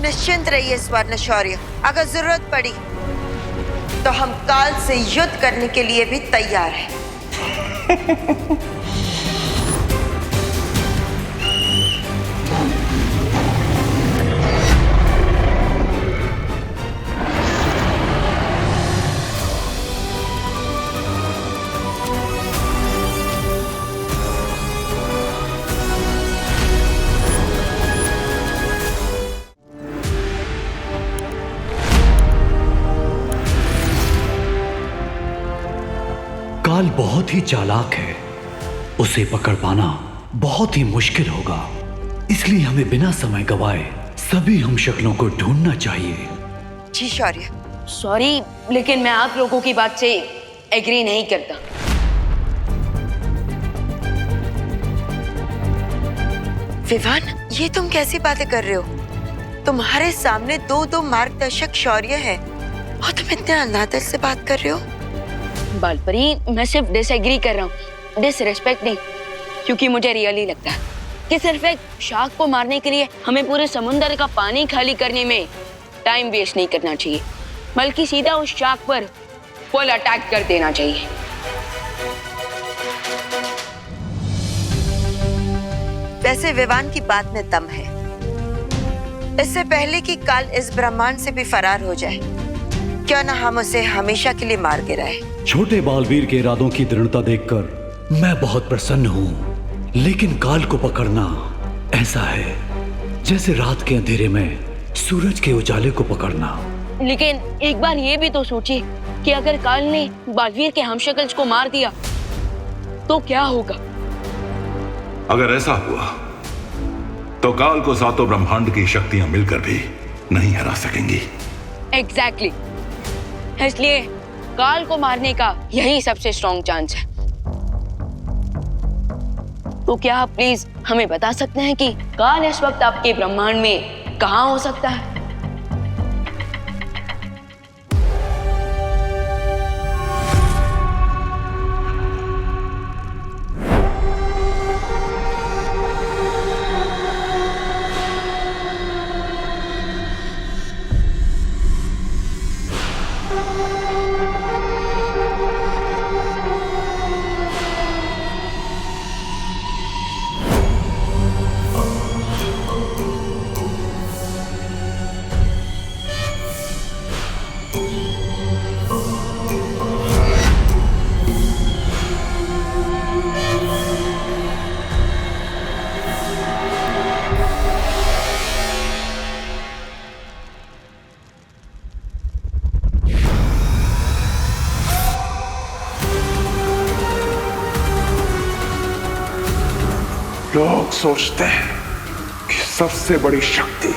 निश्चिंत रहिए स्वर्ण शौर्य। अगर जरूरत पड़ी तो हम काल से युद्ध करने के लिए भी तैयार हैं। काल बहुत ही चालाक है, उसे पकड़ पाना बहुत ही मुश्किल होगा। इसलिए हमें बिना समय गवाए सभी हम शक्लों को ढूंढना चाहिए। जी शौर्य। सॉरी, लेकिन मैं आप लोगों की बात से एग्री नहीं करता। विवान, ये तुम कैसी बातें कर रहे हो? तुम्हारे सामने दो मार्गदर्शक शौर्य है और तुम इतने अनादर से बात कर रहे हो। बालपरी, मैं सिर्फ डिसएग्री कर रहा हूँ, डिसरिस्पेक्ट नहीं। क्योंकि मुझे रियली लगता है कि सिर्फ एक शार्क को मारने के लिए हमें पूरे समुद्र का पानी खाली करने में टाइम वेस्ट नहीं करना चाहिए, बल्कि सीधा उस शार्क पर फुल अटैक कर देना चाहिए। वैसे विवान की बात में दम है। इससे पहले कि काल इस ब्रह्मांड से भी फरार हो जाए, क्यों ना हम उसे हमेशा के लिए मार गिराए। छोटे बालवीर के इरादों की दृढ़ता देखकर मैं बहुत प्रसन्न हूँ, लेकिन काल को पकड़ना ऐसा है जैसे रात के अंधेरे में सूरज के उजाले को पकड़ना। लेकिन एक बार ये भी तो सोचिए कि अगर काल ने बालवीर के हमशक्ल्स को मार दिया तो क्या होगा? अगर ऐसा हुआ तो काल को सातों ब्रह्मांड की शक्तियां मिलकर भी नहीं हरा सकेंगी। एग्जैक्टली। इसलिए काल को मारने का यही सबसे स्ट्रॉन्ग चांस है। तो क्या आप प्लीज हमें बता सकते हैं कि काल इस वक्त आपके ब्रह्मांड में कहां हो सकता है? लोग सोचते हैं कि सबसे बड़ी शक्ति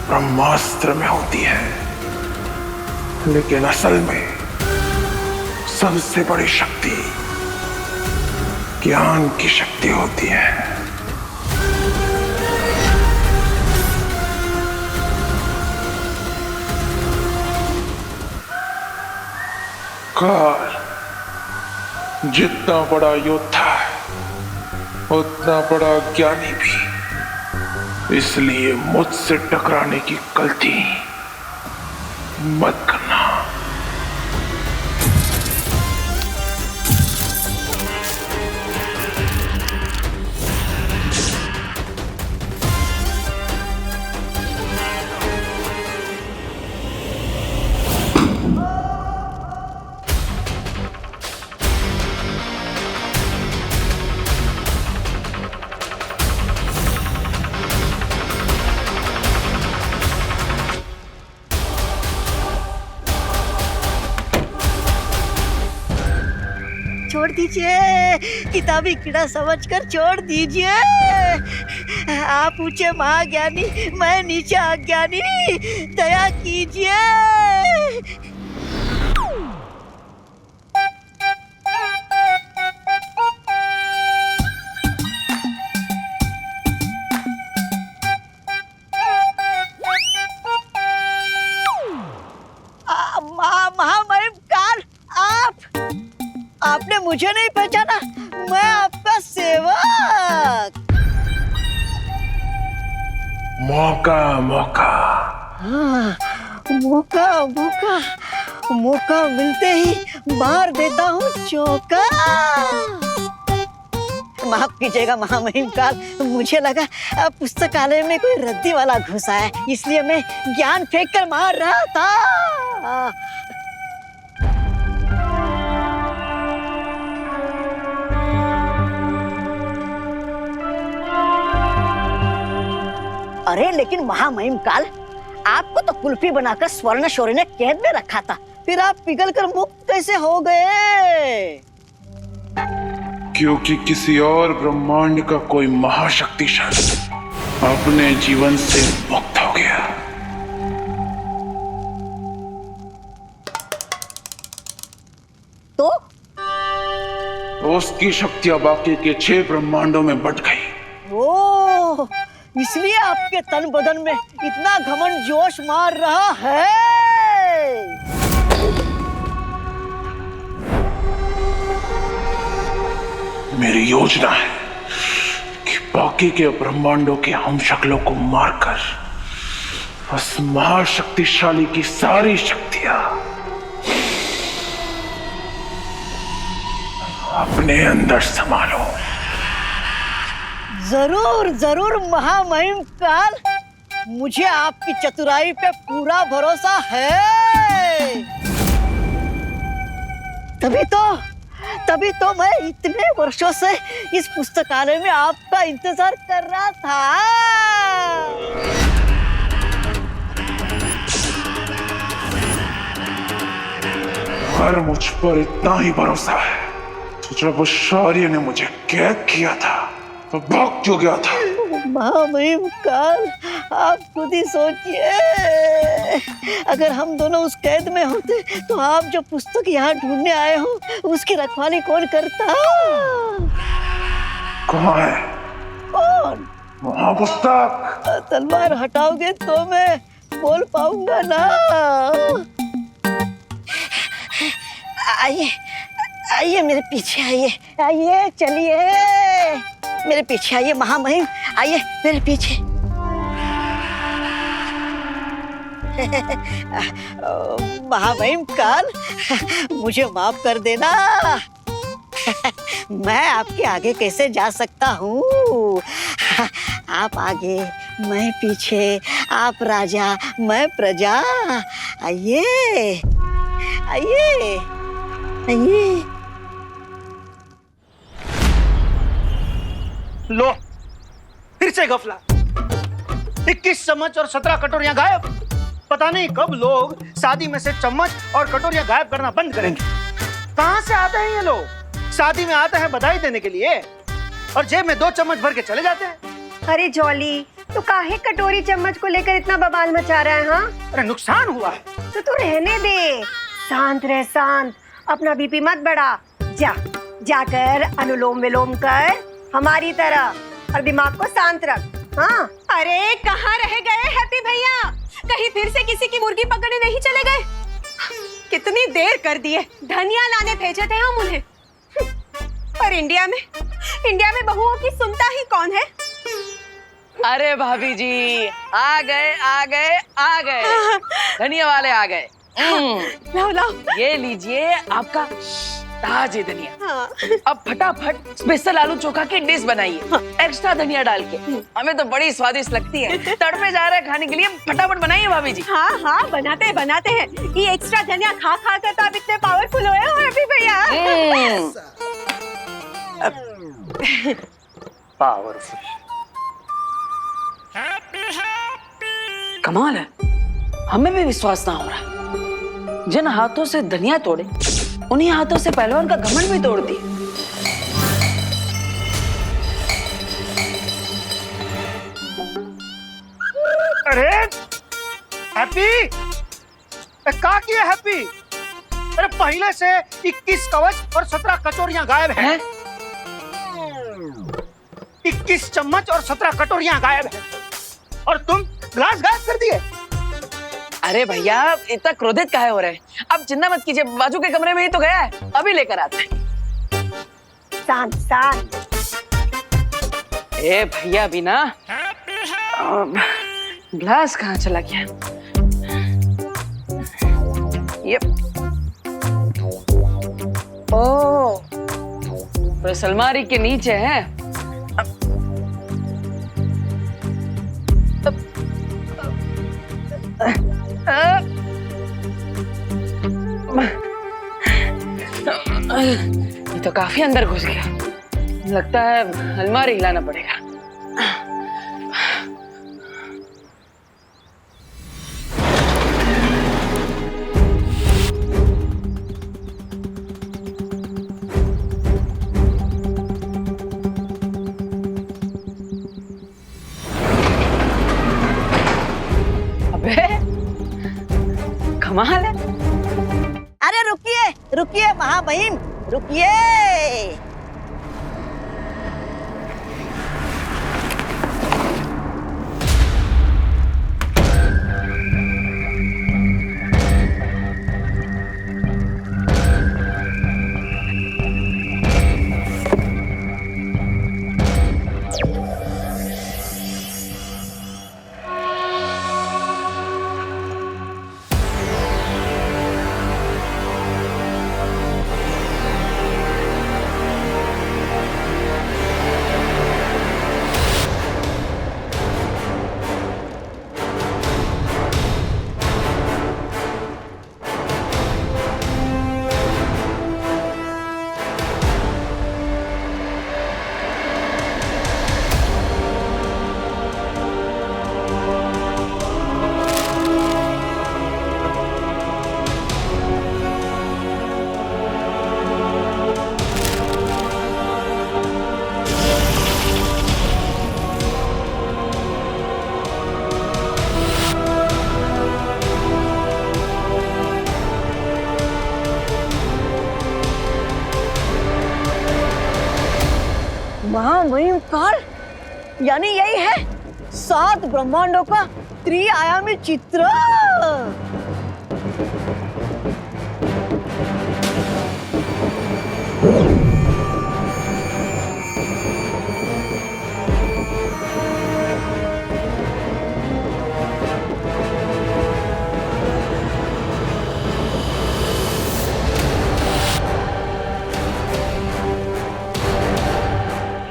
ब्रह्मास्त्र में होती है, लेकिन असल में सबसे बड़ी शक्ति ज्ञान की शक्ति होती है। काल जितना बड़ा योद्धा है उतना बड़ा ज्ञानी भी, इसलिए मुझसे टकराने की गलती मत करना। छोड़ दीजिए, किताबी कीड़ा समझकर छोड़ दीजिए। आप ऊंचे महाज्ञानी, मैं नीचे अज्ञानी, दया कीजिए। महामहिम काल, आपने मुझे नहीं पहचाना? मैं आपका सेवक। मौका मौका। हाँ, मौका मौका मौका मिलते ही मार देता हूँ चौका। माफ कीजिएगा महामहिम काल, मुझे लगा पुस्तकालय में कोई रद्दी वाला घुसा है, इसलिए मैं ज्ञान फेंक कर मार रहा था। अरे लेकिन महामहिम काल, आपको तो कुल्फी बनाकर स्वर्ण शौर्य ने कैद में रखा था, फिर आप पिघलकर मुक्त कैसे हो गए? क्योंकि किसी और ब्रह्मांड का कोई महाशक्तिशाली अपने जीवन से मुक्त हो गया। तो उसकी शक्तियां बाकी के 6 ब्रह्मांडों में बट गई। ओ, इसलिए आपके तन बदन में इतना घमंड जोश मार रहा है। मेरी योजना है कि बाकी के ब्रह्मांडों के हम शक्लों को मारकर उस महाशक्तिशाली की सारी शक्तियां अपने अंदर संभालो। जरूर जरूर महामहिम काल, मुझे आपकी चतुराई पे पूरा भरोसा है। तभी तो मैं इतने वर्षों से इस पुस्तकालय में आपका इंतजार कर रहा था। अगर मुझ पर इतना ही भरोसा है तो जब उस शौर्य ने मुझे कैद किया था तो भाग क्यों गया था? महामहिम काल, आप खुद ही सोचिए, अगर हम दोनों उस कैद में होते तो आप जो पुस्तक यहाँ ढूंढने आए हो उसकी रखवाली कौन करता? कहाँ है? कौन? वहाँ पुस्तक। तलवार हटाओगे तो मैं बोल पाऊंगा ना। आइए आइए मेरे पीछे आइए, आइए चलिए मेरे पीछे आइए महामहिम, आइए मेरे पीछे। महामहिम काल, मुझे माफ कर देना। मैं आपके आगे कैसे जा सकता हूँ? आप आगे, मैं पीछे, आप राजा, मैं प्रजा। आइए आइए आइए। लो, फिर से गफला। 21 चम्मच और 17 कटोरियां गायब। पता नहीं कब लोग शादी में से चम्मच और कटोरियां गायब करना बंद करेंगे। कहां से आते हैं ये लोग? शादी में आते हैं बधाई देने के लिए और जेब में 2 चम्मच भर के चले जाते हैं। अरे जॉली, तू काहे कटोरी चम्मच को लेकर इतना बवाल मचा रहा है? हाँ, अरे नुकसान हुआ है तो तू रहने दे, शांत रह, शांत, अपना बीपी मत बढ़ा। जाकर अनुलोम विलोम कर हमारी तरह और दिमाग को शांत रख। हाँ, अरे कहाँ रह गए हैप्पी भैया? कहीं फिर से किसी की मुर्गी पकड़ने नहीं चले गए? कितनी देर कर दिए, धनिया लाने भेजे थे हम उन्हें। और इंडिया में बहुओं की सुनता ही कौन है? अरे भाभी जी, आ गए धनिया वाले आ गए। लाओ ये लीजिए आपका ताजे धनिया। हाँ। अब फटाफट स्पेशल आलू चोखा की डिश बनाइए, एक्स्ट्रा धनिया डाल के। हमें तो बड़ी स्वादिष्ट लगती है, तड़पे जा रहे हैं खाने के लिए, फटाफट बनाइए भाभी जी। हाँ, बनाते हैं। ये एक्स्ट्रा धनिया खा कर तो आप इतने पावरफुल हुए हो हैप्पी भैया। पावरफुल। कमाल है, हमें भी विश्वास ना हो रहा। जिन हाथों से धनिया तोड़े, उन्हीं हाथों से पहलवान का घमंड भी तोड़ दी। अरे हैप्पी, क्या किया हैप्पी? अरे पहले से 21 कवच और 17 कटोरियां गायब हैं। 21 चम्मच और 17 कटोरियां गायब हैं और तुम ग्लास गायब कर दिए। अरे भैया, इतना क्रोधित काहे हो रहे हैं? अब चिंता मत कीजिए, बाजू के कमरे में ही तो गया है, अभी लेकर आते हैं। शांत। ए भैया भी ना, ग्लास कहाँ चला गया? ये ओ, बस अलमारी के नीचे है। ये तो काफी अंदर घुस गया। लगता है अलमारी हिलाना पड़ेगा। अबे कमाल है। अरे रुकिए रुकिए महाबहिन, रुकिए। महामहिम काल, यानी यही है 7 ब्रह्मांडों का त्रिआयामी चित्र।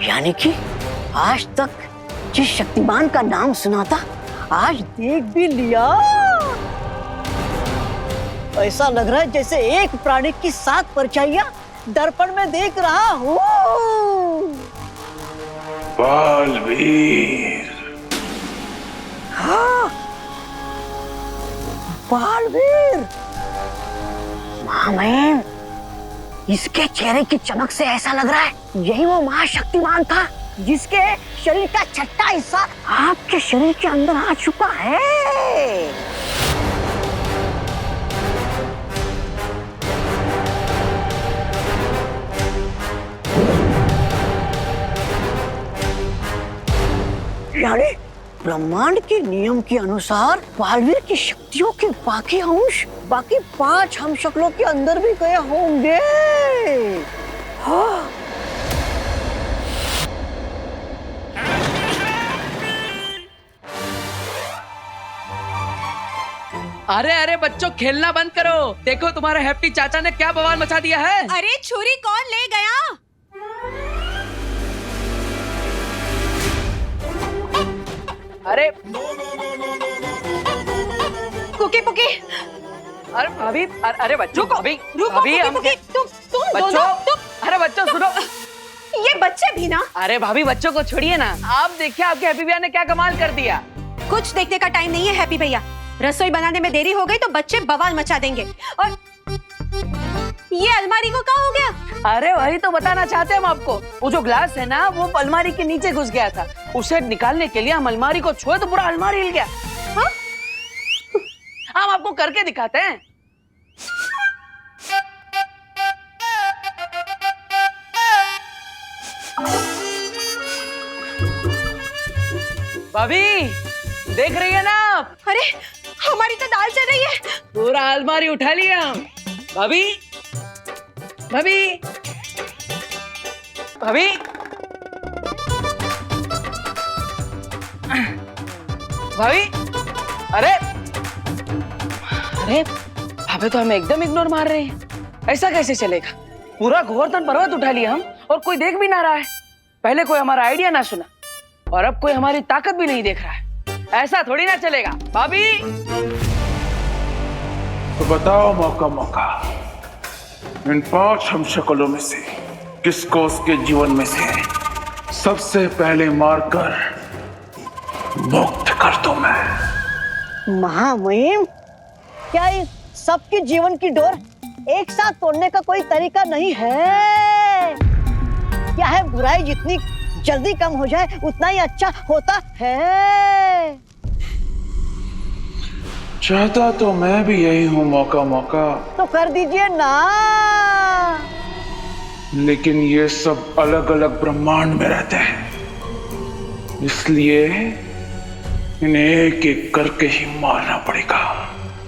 यानी कि आज तक जिस शक्तिमान का नाम सुना था, आज देख भी लिया। ऐसा लग रहा है जैसे एक प्राणी की 7 परछाइयां दर्पण में देख रहा हूँ। बालवीर। हाँ, बालवीर। महामहिम, इसके चेहरे की चमक से ऐसा लग रहा है यही वो महाशक्तिमान था जिसके शरीर का छठा हिस्सा आपके शरीर के अंदर आ चुका है। यानी ब्रह्मांड के नियम के अनुसार बालवीर की शक्तियों के बाकी अंश बाकी 5 हमशक्लों के अंदर भी गए होंगे। हाँ। अरे अरे बच्चों, खेलना बंद करो। देखो तुम्हारे हैप्पी चाचा ने क्या बवाल मचा दिया है। अरे छुरी कौन ले गया? अरे कुकी पुकी, अरे भाभी, अरे बच्चों को अभी रुको हम पुकी, तुम बच्चों, दोनों अरे बच्चों सुनो। ये बच्चे भी ना। अरे भाभी, बच्चों को छोड़िए ना। आप देखिए आपके हैप्पी भैया ने क्या कमाल कर दिया। कुछ देखने का टाइम नहीं है हैप्पी भैया। रसोई बनाने में देरी हो गई तो बच्चे बवाल मचा देंगे। और ये अलमारी को क्या हो गया? अरे वही तो बताना चाहते हैं हम आपको। वो जो ग्लास है ना, वो अलमारी के नीचे घुस गया था। उसे निकालने के लिए हम अलमारी को छुए तो पूरा अलमारी हिल गया। हाँ? हम आपको करके दिखाते हैं। भाभी देख रही है ना आप? अरे हमारी तो दाल चल रही है। पूरा अलमारी उठा लिया हम। भाभी, भाभी, भाभी, भाभी, अरे अरे भाभी तो हमें एकदम इग्नोर मार रहे हैं, ऐसा कैसे चलेगा? पूरा गोवर्धन पर्वत उठा लिया हम और कोई देख भी ना रहा है। पहले कोई हमारा आइडिया ना सुना और अब कोई हमारी ताकत भी नहीं देख रहा है। ऐसा थोड़ी ना चलेगा भाभी। तो बताओ मौका मौका, इन 5 हमशक्लों में से किसको उसके जीवन में से सबसे पहले मारकर मुक्त कर दूं मैं? महामहिम, क्या इस सबके जीवन की डोर एक साथ तोड़ने का कोई तरीका नहीं है? क्या है, बुराई जितनी जल्दी कम हो जाए उतना ही अच्छा होता है। चाहता तो मैं भी यही हूं मौका मौका, तो कर दीजिए ना। लेकिन ये सब अलग अलग ब्रह्मांड में रहते हैं, इसलिए इन्हें एक एक करके ही मारना पड़ेगा।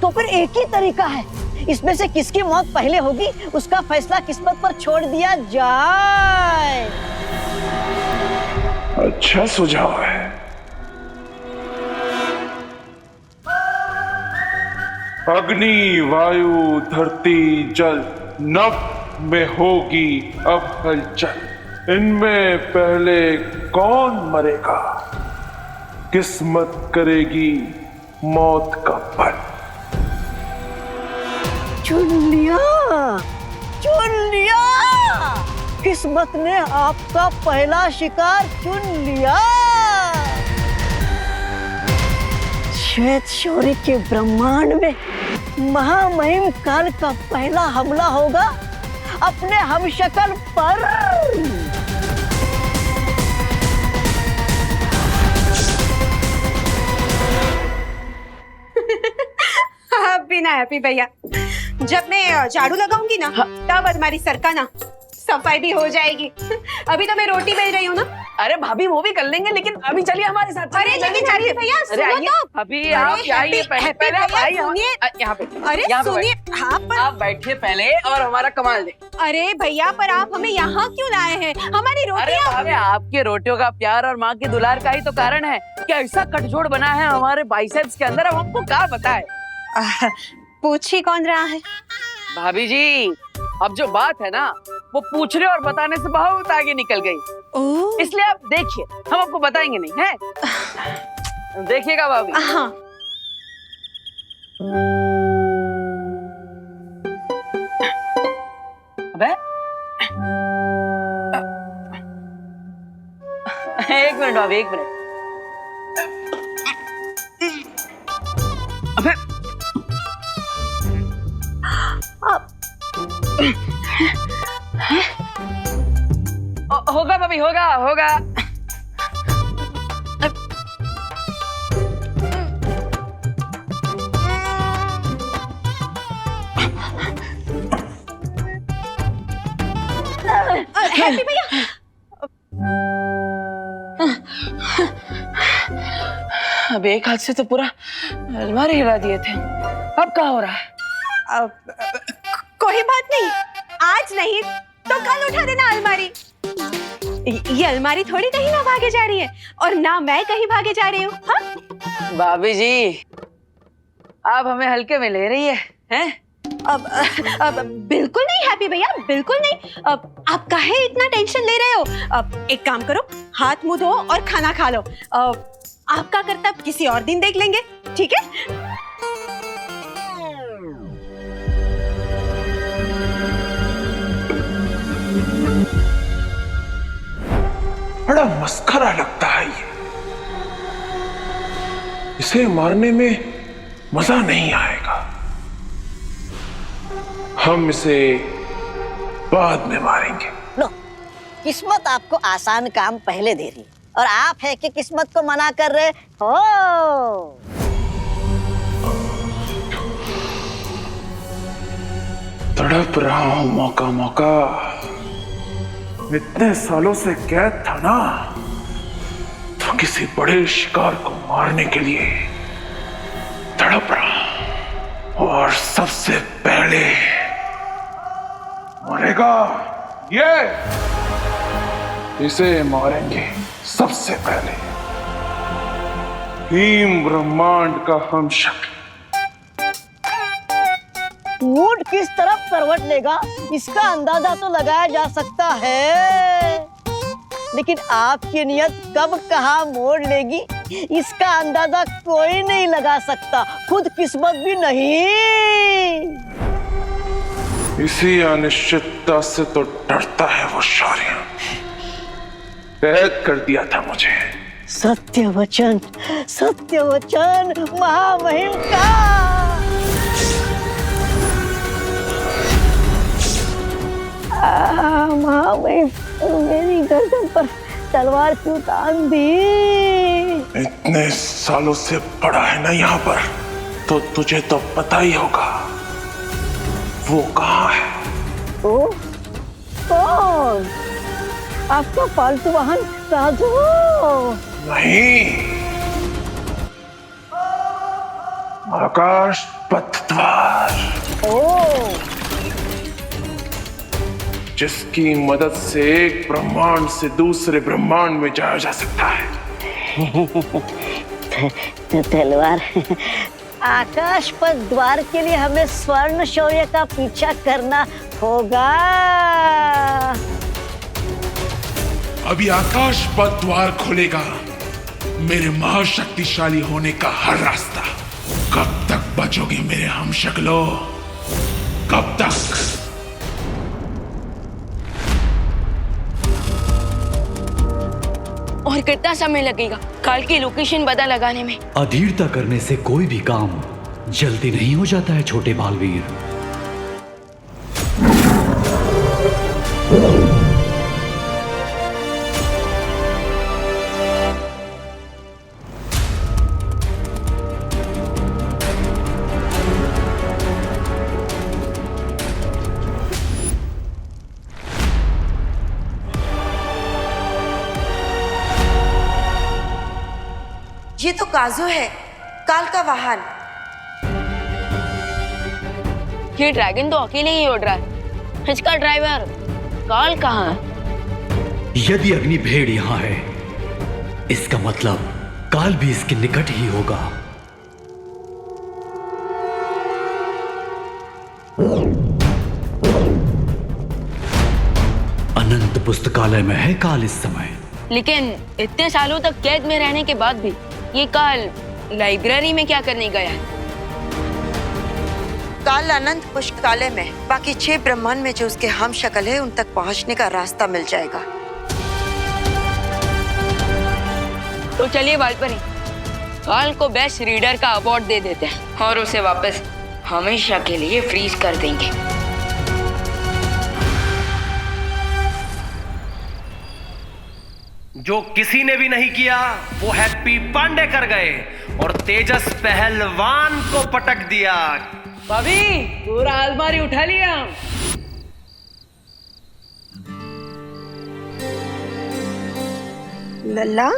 तो फिर एक ही तरीका है, इसमें से किसकी मौत पहले होगी उसका फैसला किस्मत पर छोड़ दिया जाए। अच्छा सुझाव है। अग्नि, वायु, धरती, जल, नभ में होगी अब हलचल। इनमें पहले कौन मरेगा, किस्मत करेगी मौत का फल। चुन लिया, चुन लिया। किस्मत ने आपका पहला शिकार चुन लिया। श्वेत शौर्य के ब्रह्मांड में महामहिम काल का पहला हमला होगा अपने हमशक्ल पर। आप भी ना हैप्पी भैया, जब मैं झाड़ू लगाऊंगी ना तब हमारी सरकाना सफाई भी हो जाएगी। अभी तो मैं रोटी बेल रही हूँ ना। अरे भाभी वो भी कर लेंगे, लेकिन अभी चलिए हमारे साथ। अरे लेकिन हैप्पी भैया सुनो तो। अभी आप आइए, पहले आप आइए यहाँ पे। अरे सुनिए, हाँ पर आप बैठिए पहले और हमारा कमाल दे। अरे भैया, पर आप हमें यहाँ क्यों लाए हैं? हमारी रोटियां। अरे आपके रोटियों का प्यार और माँ के दुलार का ही तो कारण है कि ऐसा कटजोड़ बना है हमारे बाइसेप्स के अंदर। अब हमको क्या बताए? पूछ ही कौन रहा है भाभी जी? अब जो बात है ना वो पूछने और बताने से बहुत आगे निकल गई, इसलिए आप देखिए, हम आपको बताएंगे नहीं है। देखिएगा भाभी। हाँ। अबे एक मिनट भाभी, एक मिनट। अबे होगा भाभी, होगा होगा। हैप्पी भैया, अब एक हाथ से तो पूरा अलमारी हिला दिए थे, अब क्या हो रहा है? कोई बात नहीं, आज नहीं तो कल उठा देना अलमारी। ये अलमारी थोड़ी कहीं ना भागे जा रही है और ना मैं कहीं भागे जा रही हूँ। हाँ? भाभी जी, आप हमें हल्के में ले रही है हैं? अब बिल्कुल नहीं हैप्पी भैया, बिल्कुल नहीं। अब आप काहे इतना टेंशन ले रहे हो? अब एक काम करो, हाथ मुंह धो और खाना खा लो। आपका कर्तव्य किसी और दिन देख लेंगे, ठीक है? बड़ा मस्खरा लगता है ये। इसे मारने में मजा नहीं आएगा, हम इसे बाद में मारेंगे। लो, किस्मत आपको आसान काम पहले दे रही है और आप है कि किस्मत को मना कर रहे हो। तड़प रहा हूं मौका मौका, इतने सालों से कैद था ना, तो किसी बड़े शिकार को मारने के लिए तड़प रहा, और सबसे पहले मरेगा ये। इसे मारेंगे सबसे पहले, भीम ब्रह्मांड का हमशक्ल। मूड किस तरफ करवट लेगा इसका अंदाजा तो लगाया जा सकता है, लेकिन आपकी नियत कब कहाँ मोड़ लेगी इसका अंदाजा कोई नहीं लगा सकता, खुद किस्मत भी नहीं। इसी अनिश्चितता से तो डरता है वो शौर्य। कैद कर दिया था मुझे। सत्य वचन महामहिम का। महामहिम, मेरी गर्दन पर तलवार क्यों तान दी? इतने सालों से पड़ा है ना यहाँ पर, तो तुझे तो पता ही होगा वो कहाँ है। ओ, कौन? आपका पालतू वाहन राजू? नहीं, आकाश पथ द्वार। ओ, जिसकी मदद से एक ब्रह्मांड से दूसरे ब्रह्मांड में जाया जा सकता है। तलवार। आकाश पथ द्वार के लिए हमें स्वर्ण शौर्य का पीछा करना होगा। अभी आकाश पथ द्वार खोलेगा मेरे महाशक्तिशाली होने का हर रास्ता। कब तक बचोगे मेरे हमशक्लो, कब तक? और कितना समय लगेगा काल की लोकेशन पता लगाने में? अधीरता करने से कोई भी काम जल्दी नहीं हो जाता है छोटे बालवीर। ये तो काजू है, काल का वाहन। ये ड्रैगन तो अकेले ही उड़ रहा है, इसका ड्राइवर काल कहाँ है? यदि अग्नि भेड़ यहाँ है, इसका मतलब काल भी इसके निकट ही होगा। अनंत पुस्तकालय में है काल इस समय। लेकिन इतने सालों तक कैद में रहने के बाद भी ये काल लाइब्रेरी में क्या करने गया है? काल अनंत पुस्तकालय में बाकी 6 ब्रह्मांड में जो उसके हम शक्ल है उन तक पहुंचने का रास्ता मिल जाएगा। तो चलिए वालपरी, काल को बेस्ट रीडर का अवार्ड दे देते हैं और उसे वापस हमेशा के लिए फ्रीज कर देंगे। जो किसी ने भी नहीं किया वो हैप्पी पांडे कर गए और तेजस पहलवान को पटक दिया। भाभी, पूरा अलमारी उठा लिया हम। लल्ला,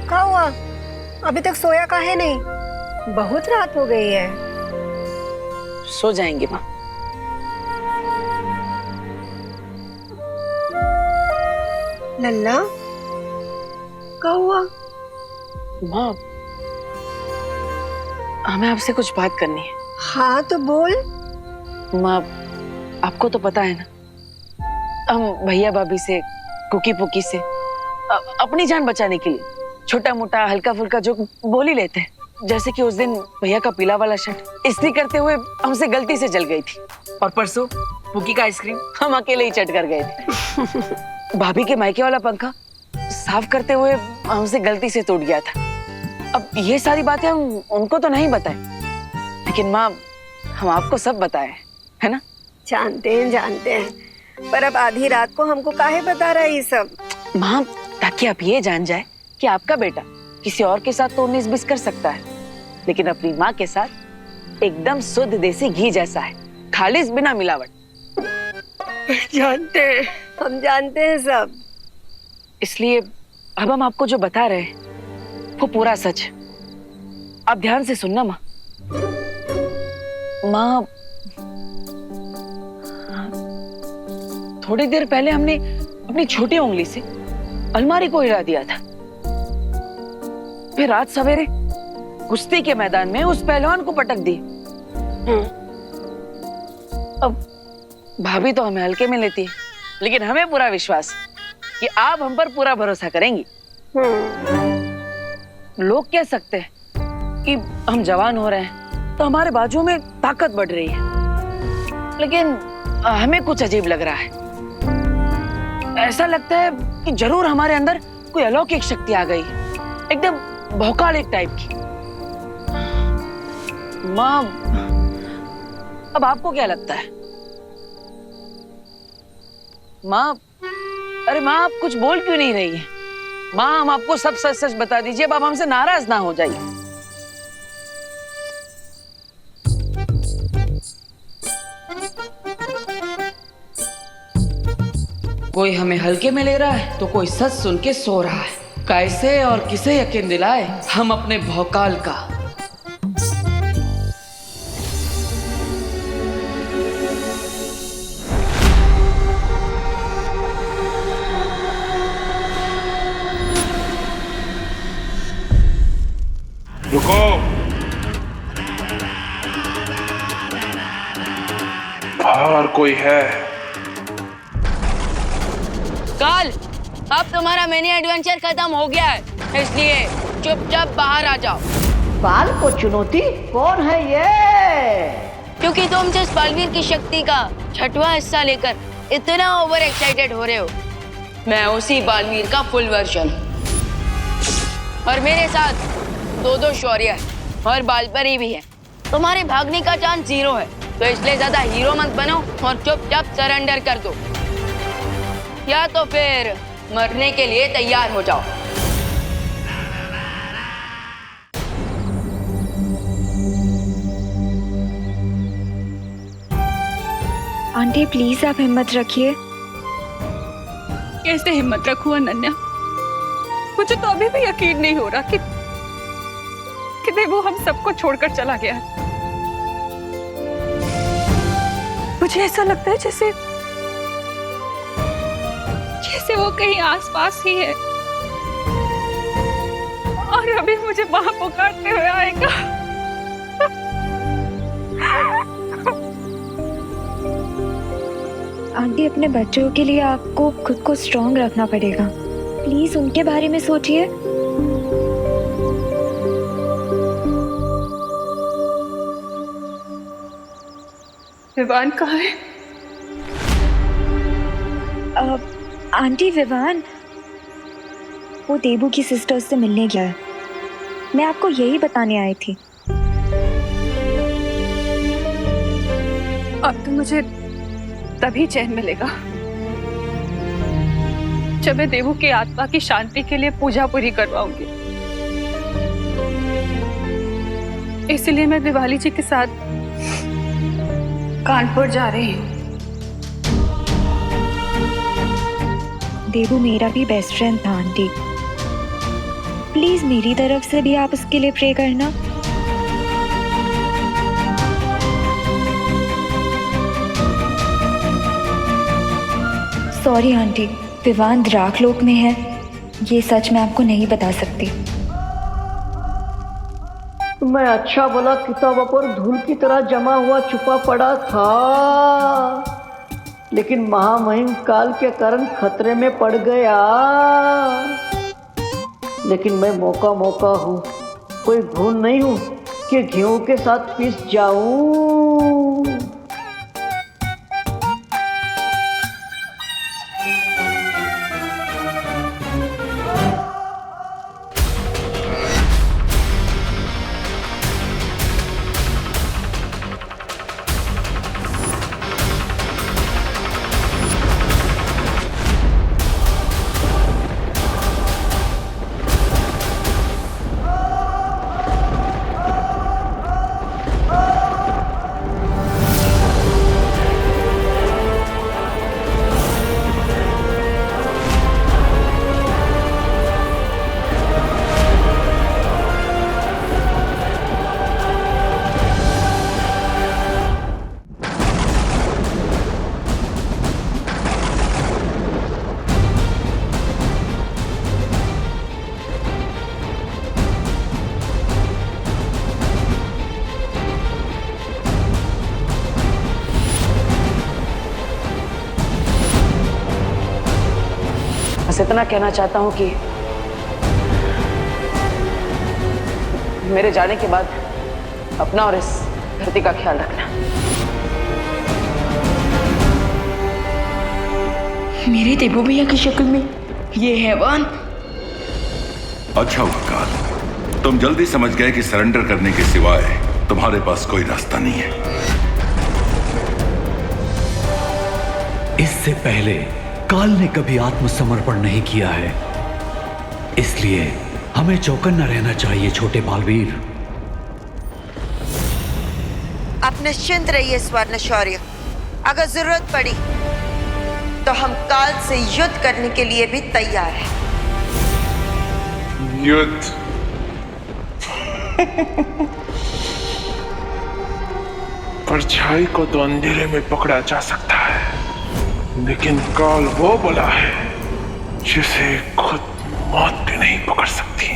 क्या हुआ? अभी तक सोया काहे नहीं? बहुत रात हो गई है। सो जाएंगे माँ। लल्ला, क्या हुआ? माँ, हमें आपसे कुछ बात करनी है। हाँ तो बोल। माँ, आपको तो पता है ना, हम भैया भाभी से, कुकी पुकी से अपनी जान बचाने के लिए छोटा मोटा हल्का फुल्का जो बोल ही लेते हैं। जैसे कि उस दिन भैया का पीला वाला शर्ट इस्त्री करते हुए हमसे गलती से जल गई थी, और परसों पुकी का आइसक्रीम हम अकेले ही चट कर गए थे। भाभी के मायके वाला पंखा साफ करते हुए हमसे गलती से टूट गया था। अब ये सारी बातें हम उनको तो नहीं बताए, लेकिन माँ, हम आपको सब बताए, है ना? जानते हैं, पर अब आधी रात को हमको काहे बता रहा है ये सब? माँ, ताकि आप ये जान जाए कि आपका बेटा किसी और के साथ तो 19-20 कर सकता है, लेकिन अपनी माँ के साथ एकदम शुद्ध देसी घी जैसा है, खालिस बिना मिलावट। हम जानते हैं सब। इसलिए अब हम आपको जो बता रहे हैं वो पूरा सच है। आप ध्यान से सुनना माँ। माँ, थोड़ी देर पहले हमने अपनी छोटी उंगली से अलमारी को हिला दिया था। फिर रात सवेरे कुश्ती के मैदान में उस पहलवान को पटक दी। अब भाभी तो हमें हल्के में लेती है, लेकिन हमें पूरा विश्वास कि आप हम पर पूरा भरोसा करेंगी। लोग कह सकते हैं कि हम जवान हो रहे हैं तो हमारे बाजू में ताकत बढ़ रही है, लेकिन हमें कुछ अजीब लग रहा है। ऐसा लगता है कि जरूर हमारे अंदर कोई अलौकिक शक्ति आ गई, एकदम भौकालिक टाइप की। माँ, अब आपको क्या लगता है? माँ, अरे माँ, आप कुछ बोल क्यों नहीं रही है? माँ, हम आपको सब सच सच बता दीजिए, अब आप हमसे नाराज ना हो जाइए। कोई हमें हल्के में ले रहा है तो कोई सच सुन के सो रहा है। कैसे और किसे यकीन दिलाए हम अपने भौकाल का? रुको। बाहर कोई है? कल अब तुम्हारा मिनी एडवेंचर खत्म हो गया है, इसलिए चुपचाप बाहर आ जाओ। काल को चुनौती? कौन है ये? क्योंकि तुम जिस बालवीर की शक्ति का 6वां हिस्सा लेकर इतना ओवर एक्साइटेड हो रहे हो, मैं उसी बालवीर का फुल वर्जन। और मेरे साथ दो शौर्य है और बालपरी भी है। तुम्हारे भागने का चांस 0 है, तो इसलिए ज्यादा हीरो मत बनो और चुपचाप सरेंडर कर दो, या तो फिर मरने के लिए तैयार हो जाओ। आंटी प्लीज आप हिम्मत रखिए। कैसे हिम्मत रखूं अनन्या? मुझे तो अभी भी यकीन नहीं हो रहा कि देवू हम सबको छोड़कर चला गया। मुझे ऐसा लगता है जैसे वो कहीं आसपास ही है और अभी मुझे वहां पुकारते हुए आएगा। आंटी अपने बच्चों के लिए आपको खुद को स्ट्रॉन्ग रखना पड़ेगा। प्लीज उनके बारे में सोचिए। विवान कहाँ है? आंटी विवान वो देबू की सिस्टर्स से मिलने गया है। मैं आपको यही बताने आई थी। अब तो मुझे तभी चैन मिलेगा जब मैं देवू की आत्मा की शांति के लिए पूजा पूरी करवाऊंगी। इसलिए मैं दिवाली जी के साथ कानपुर जा रही हूँ। देबू मेरा भी बेस्ट फ्रेंड था आंटी। प्लीज मेरी तरफ से भी आप उसके लिए प्रे करना। सॉरी आंटी, विवान द्राकलोक में है, ये सच मैं आपको नहीं बता सकती। मैं अच्छा भला किताबों पर धूल की तरह जमा हुआ छुपा पड़ा था, लेकिन महामहिम काल के कारण खतरे में पड़ गया। लेकिन मैं मौका हूँ, कोई भूल नहीं हूँ कि गेहूं के साथ पिस जाऊं। इतना कहना चाहता हूँ कि मेरे जाने के बाद अपना और इस धरती का ख्याल रखना। मेरे देबू भैया की शक्ल में ये हैवान। अच्छा हुआ काल, तुम जल्दी समझ गए कि सरेंडर करने के सिवाय तुम्हारे पास कोई रास्ता नहीं है। इससे पहले काल ने कभी आत्मसमर्पण नहीं किया है, इसलिए हमें चौकन्ना रहना चाहिए छोटे बालवीर। आप निश्चिंत रहिए स्वर्ण शौर्य, अगर जरूरत पड़ी तो हम काल से युद्ध करने के लिए भी तैयार हैं। युद्ध? परछाई को तो अंधेरे में पकड़ा जा सकता है, लेकिन काल वो बला है जिसे खुद मौत भी नहीं पकड़ सकती।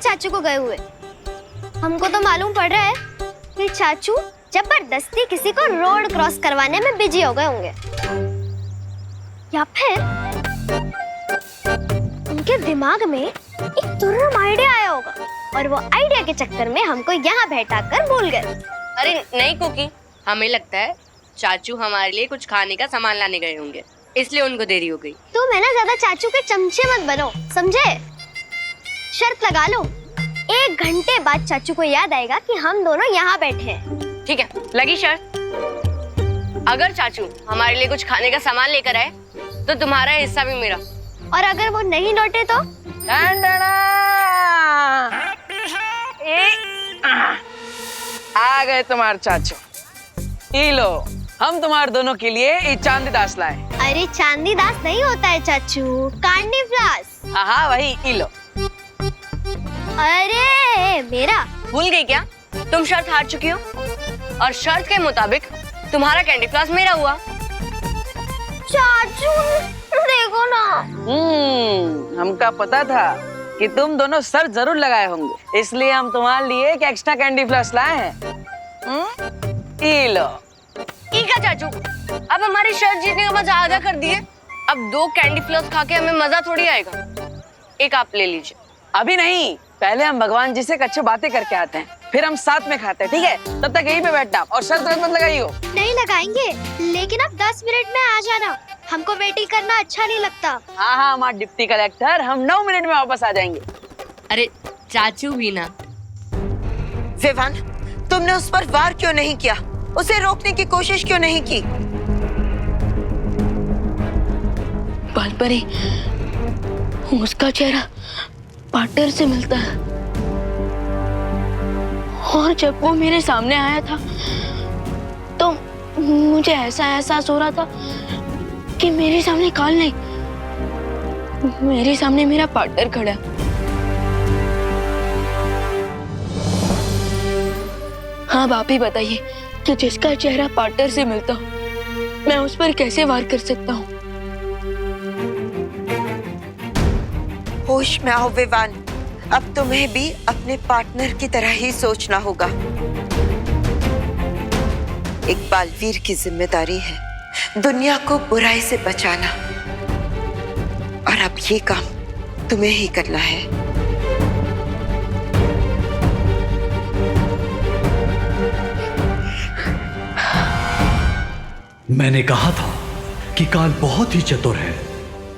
चाचू को गए हुए। हमको तो मालूम पड़ रहा है कि चाचू जबरदस्ती किसी को रोड क्रॉस करवाने में बिजी हो गए होंगे, या फिर उनके दिमाग में एक तुर्रम आइडिया आया होगा और वो आइडिया के चक्कर में हमको यहाँ बैठाकर भूल गए। अरे नहीं कुकी, हमें लगता है चाचू हमारे लिए कुछ खाने का सामान लाने गए होंगे, इसलिए उनको देरी हो गई। तुम है ना ज्यादा चाचू के चमचे मत बनो, समझे? शर्त लगा लो, 1 घंटे बाद चाचू को याद आएगा कि हम दोनों यहाँ बैठे हैं। ठीक है, लगी शर्त। अगर चाचू हमारे लिए कुछ खाने का सामान लेकर आए तो तुम्हारा हिस्सा भी मेरा, और अगर वो नहीं लौटे तो? आ गए तुम्हारे चाचू। ये लो, हम तुम्हारे दोनों के लिए ये चांदी दास लाए। अरे चांदी दास नहीं होता है चाचू, कांडी फ्लास। हाँ वही, ये लो। अरे मेरा भूल गई क्या? तुम शर्त हार चुकी हो और शर्त के मुताबिक तुम्हारा कैंडी फ्लास मेरा हुआ। चाचू देखो ना। हमका पता था कि तुम दोनों सर जरूर लगाए होंगे, इसलिए हम तुम्हारे लिए एक एक्स्ट्रा कैंडी फ्लास लाए हैं। ये लो। ठीक है चाचू, अब हमारी शर्त जीतने का मजा आधा कर दिए। अब 2 कैंडी फ्लास खा के हमें मजा थोड़ी आएगा। एक आप ले लीजिए। अभी नहीं, पहले हम भगवान जी से अच्छी बातें करके आते हैं, फिर हम साथ में खाते हैं, ठीक है? तब तक यहीं पे बैठना और शर्त मत लगाइयो। नहीं लगाएंगे, लेकिन अब 10 मिनट में आ जाना, हमको वेटिंग करना अच्छा नहीं लगता। हाँ हाँ हमारे डिप्टी कलेक्टर, हम 9 मिनट में वापस आ जाएंगे। अरे चाचू भी ना। विवान, तुमने उस पर वार क्यों नहीं किया? उसे रोकने की कोशिश क्यों नहीं की? बालपरी, उसका चेहरा पार्टनर से मिलता है, और जब वो मेरे सामने आया था तो मुझे ऐसा एहसास हो रहा था कि मेरे सामने काल नहीं, मेरे सामने मेरा पार्टनर खड़ा है। हाँ आप ही बताइए कि जिसका चेहरा पार्टनर से मिलता हो, मैं उस पर कैसे वार कर सकता हूँ? होश में आओ विवान। अब तुम्हें भी अपने पार्टनर की तरह ही सोचना होगा। एक बालवीर की जिम्मेदारी है दुनिया को बुराई से बचाना, और अब ये काम तुम्हें ही करना है। मैंने कहा था कि काल बहुत ही चतुर है।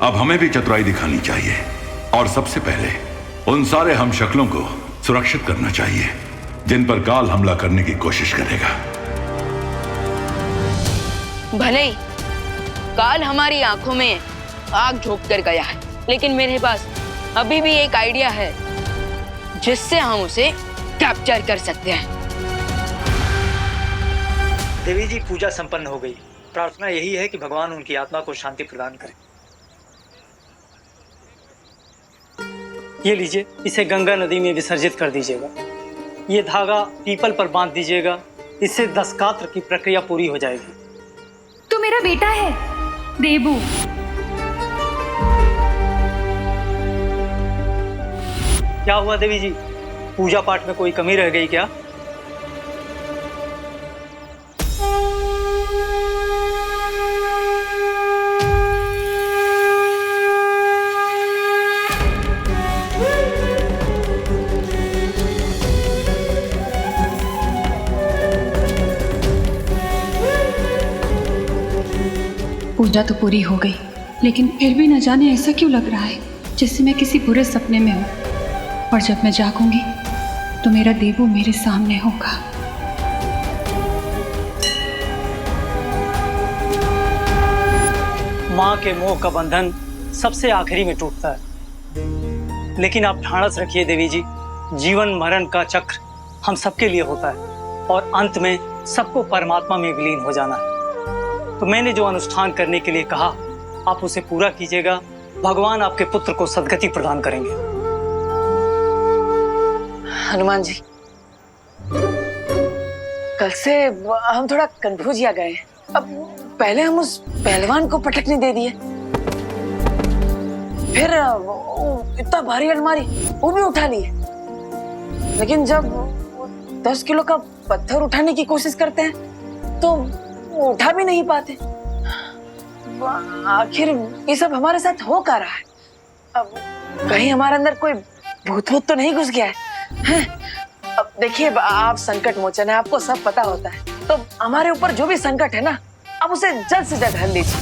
अब हमें भी चतुराई दिखानी चाहिए, और सबसे पहले उन सारे हमशक्लों को सुरक्षित करना चाहिए जिन पर काल हमला करने की कोशिश करेगा। भले ही काल हमारी आंखों में आग झोंक कर गया है, लेकिन मेरे पास अभी भी एक आइडिया है जिससे हम उसे कैप्चर कर सकते हैं। देवी जी, पूजा संपन्न हो गई। प्रार्थना यही है कि भगवान उनकी आत्मा को शांति प्रदान करें। ये लीजिए, इसे गंगा नदी में विसर्जित कर दीजिएगा। ये धागा पीपल पर बांध दीजिएगा, इससे 10 कात्र की प्रक्रिया पूरी हो जाएगी। तो मेरा बेटा है देबू। क्या हुआ देवी जी, पूजा पाठ में कोई कमी रह गई क्या? पूजा तो पूरी हो गई, लेकिन फिर भी न जाने ऐसा क्यों लग रहा है जैसे मैं किसी बुरे सपने में हूँ, और जब मैं जागूंगी तो मेरा देबू मेरे सामने होगा। माँ के मोह का बंधन सबसे आखिरी में टूटता है, लेकिन आप ढाढ़स रखिए देवी जी, जीवन मरण का चक्र हम सबके लिए होता है, और अंत में सबको परमात्मा में विलीन हो जाना है। तो मैंने जो अनुष्ठान करने के लिए कहा, आप उसे पूरा कीजिएगा। भगवान आपके पुत्र को सद्गति प्रदान करेंगे। हनुमान जी, कल से हम थोड़ा कंफ्यूज आ गए हैं। अब पहले हम उस पहलवान को पटकने दे दिए, फिर इतना भारी अलमारी वो भी उठा लिए, लेकिन जब 10 किलो का पत्थर उठाने की कोशिश करते हैं तो उठा भी नहीं पाते। आखिर ये सब हमारे साथ हो क्या रहा है? अब कहीं हमारे अंदर कोई भूत तो नहीं घुस गया है? अब देखिए, आप संकट मोचन है, आपको सब पता होता है, तो हमारे ऊपर जो भी संकट है ना, आप उसे जल्द से जल्द हल लीजिए,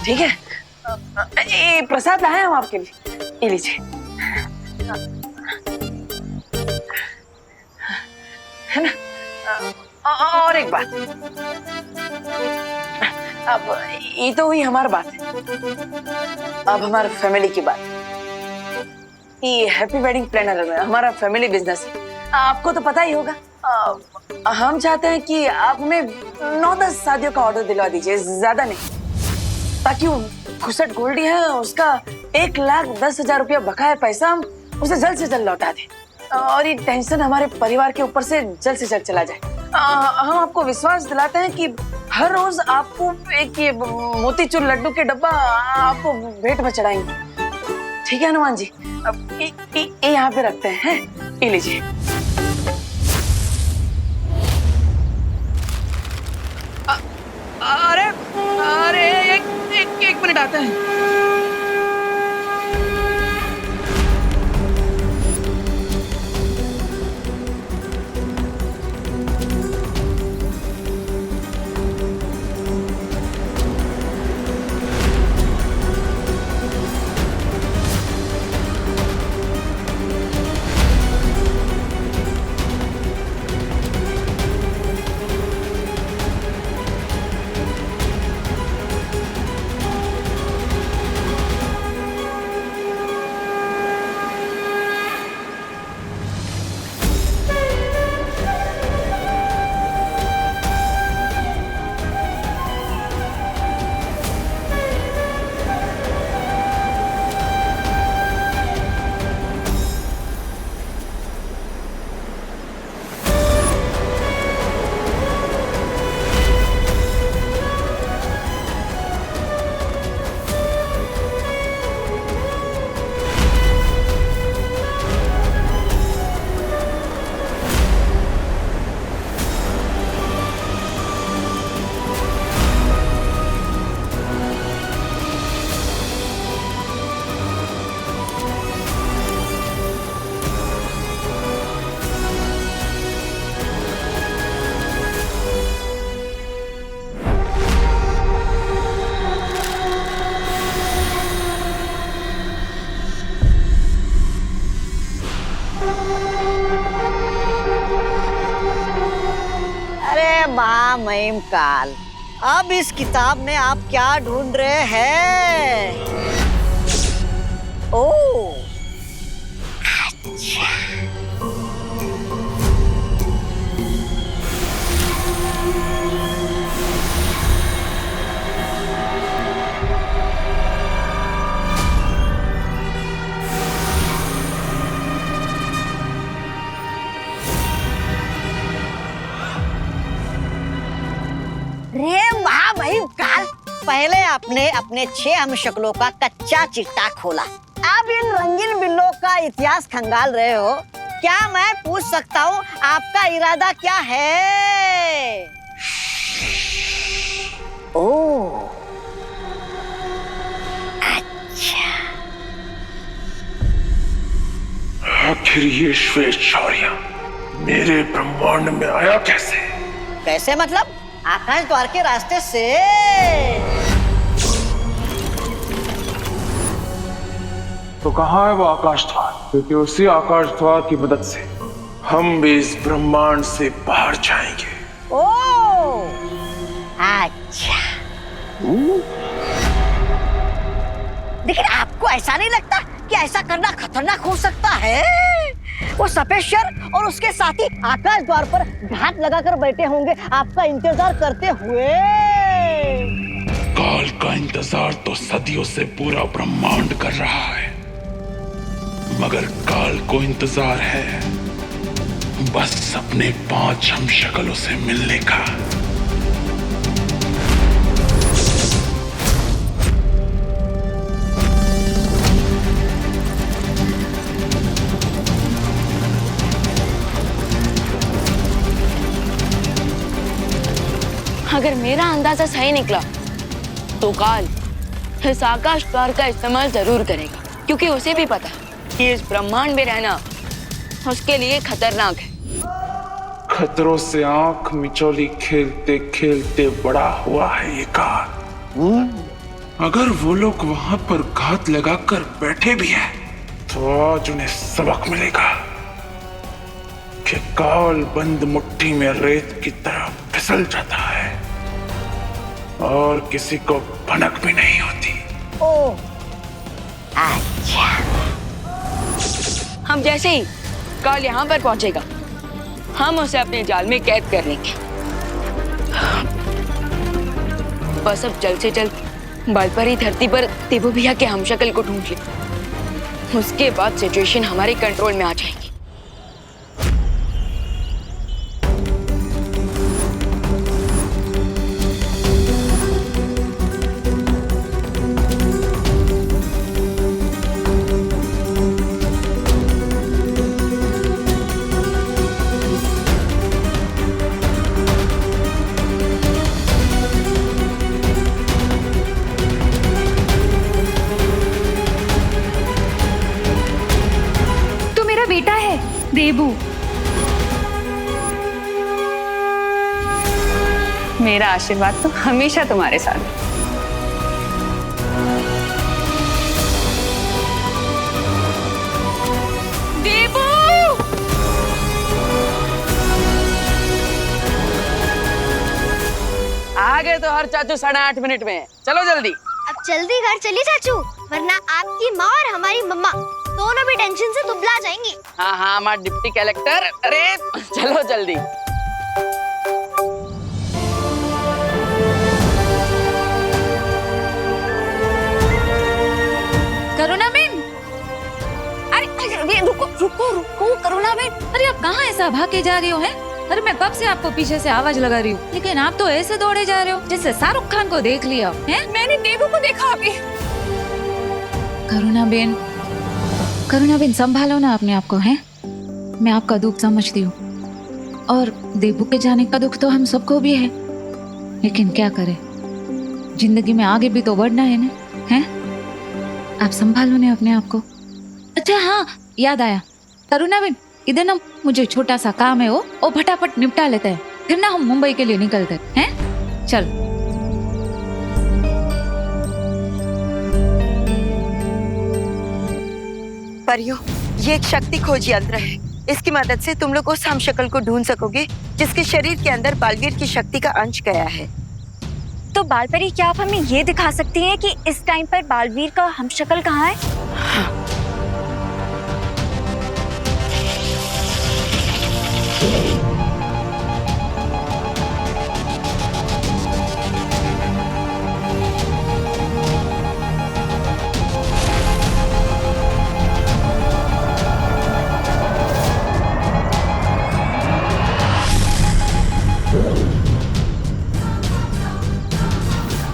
ठीक है? ये प्रसाद लाए हम आपके लिए, ये लीजिए, है ना? और एक बात, अब ये तो हुई हमारी बात, अब हमारे फैमिली की बात। ये हैप्पी वेडिंग प्लानर में हमारा फैमिली बिजनेस है, आपको तो पता ही होगा। हम चाहते हैं कि आप हमें 9-10 शादियों का ऑर्डर दिलवा दीजिए, ज्यादा नहीं, ताकि वो खुसट गोल्डी है, उसका 1,10,000 रुपया बकाया पैसा हम उसे जल्द से जल्द लौटा दें, और ये टेंशन हमारे परिवार के ऊपर से जल्द से जल्द चला जाए। हम आपको विश्वास दिलाते हैं कि हर रोज आपको एक ये मोतीचूर लड्डू के डब्बा आपको भेंट में चढ़ाएंगे, ठीक है हनुमान जी? अब ये यहाँ पे रखते हैं, ये लीजिए। अरे अरे एक मिनट आते हैं। महामहिम काल, अब इस किताब में आप क्या ढूंढ रहे हैं? ओह, अच्छा। रे महामहिम काल, पहले आपने अपने 6 हमशक्लों का कच्चा चिट्टा खोला, अब इन रंगीन बिल्लों का इतिहास खंगाल रहे हो। क्या मैं पूछ सकता हूँ आपका इरादा क्या है? ओह, अच्छा। आखिर ये श्वेत शौर्य मेरे ब्रह्मांड में आया कैसे? कैसे मतलब? आकाश द्वार के रास्ते से। तो कहाँ है वो आकाश द्वार? क्योंकि उसी आकाश द्वार की मदद से हम भी इस ब्रह्मांड से बाहर जाएंगे। ओह, अच्छा। लेकिन आपको ऐसा नहीं लगता कि ऐसा करना खतरनाक हो सकता है? वो सफेद शेर और उसके साथी आकाश द्वार पर घात लगाकर बैठे होंगे आपका इंतजार करते हुए। काल का इंतजार तो सदियों से पूरा ब्रह्मांड कर रहा है, मगर काल को इंतजार है बस अपने 5 हमशक्लों से मिलने का। अगर मेरा अंदाजा सही निकला तो काल इस आकाश द्वार का इस्तेमाल जरूर करेगा, क्योंकि उसे भी पता है कि इस ब्रह्मांड में रहना उसके लिए खतरनाक है। खतरों से आंख मिचौली खेलते खेलते बड़ा हुआ है ये काल। अगर वो लोग वहां पर घात लगाकर बैठे भी हैं, तो आज उन्हें सबक मिलेगा कि काल बंद मुट्ठी में रेत की तरह फिसल जाता है और किसी को भनक भी नहीं होती। ओह, अच्छा। हम जैसे ही काल यहाँ पर पहुंचेगा, हम उसे अपने जाल में कैद कर लेंगे। बस अब जल्द से जल्द बालपरी धरती पर देवू भैया के हमशक्ल को ढूंढ ले, उसके बाद सिचुएशन हमारे कंट्रोल में आ जाएगी। देबू, मेरा आशीर्वाद तो हमेशा तुम्हारे साथ है। देबू! आ गए तो हर चाचू 8:30 मिनट में। चलो जल्दी। अब जल्दी घर चलिए चाचू, वरना आपकी माँ और हमारी मम्मा दोनों भी टेंशन से दुबला जाएंगी। हाँ हाँ, हमारा डिप्टी कलेक्टर। अरे चलो जल्दी। करुणा बेन, अरे रुको रुको रुको करुणा बेन, अरे आप कहाँ ऐसा भाग के जा रही हो? हैं? अरे मैं कब से आपको पीछे से आवाज लगा रही हूँ, लेकिन आप तो ऐसे दौड़े जा रहे हो जैसे शाहरुख खान को देख लिया है। मैंने देवू को देखा अभी। करुणा बेन संभालो ना अपने आप को। है मैं आपका दुख समझती हूँ, और देवू के जाने का दुख तो हम सबको भी है, लेकिन क्या करें, जिंदगी में आगे भी तो बढ़ना है ना। है आप संभालो ना अपने आप को। अच्छा हाँ, याद आया करुणा बेन, इधर ना मुझे छोटा सा काम है, वो फटाफट निपटा लेते हैं, फिर ना हम मुंबई के लिए निकलते हैं। चल। परियों, ये एक शक्ति खोजी यंत्र है इसकी मदद से तुम लोग उस हमशक्ल को ढूंढ सकोगे जिसके शरीर के अंदर बालवीर की शक्ति का अंश गया है। तो बालपरी, क्या आप हमें ये दिखा सकती हैं कि इस टाइम पर बालवीर का हमशक्ल कहाँ है?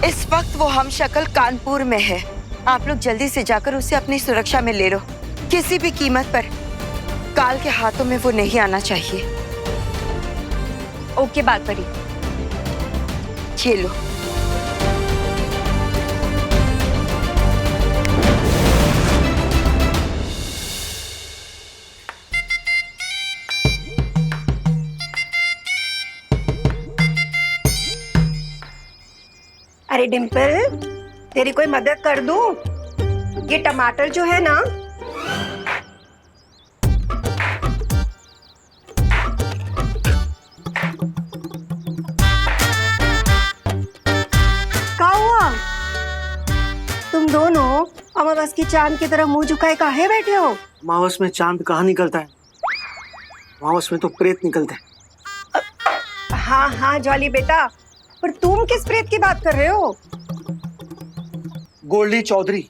इस वक्त वो हमशक्ल कानपुर में है। आप लोग जल्दी से जाकर उसे अपनी सुरक्षा में ले लो। किसी भी कीमत पर काल के हाथों में वो नहीं आना चाहिए। ओके बालपरी। ये लो। अरे डिम्पल, तेरी कोई मदद कर दूं? ये टमाटर जो है ना, क्या हुआ? तुम दोनों अमावस की चांद की तरह मुंह झुकाए काहे बैठे हो? अमावस में चांद कहाँ निकलता है? अमावस में तो प्रेत निकलते हैं। हाँ हाँ जॉली बेटा, पर तुम किस प्रेत की बात कर रहे हो? गोल्डी चौधरी।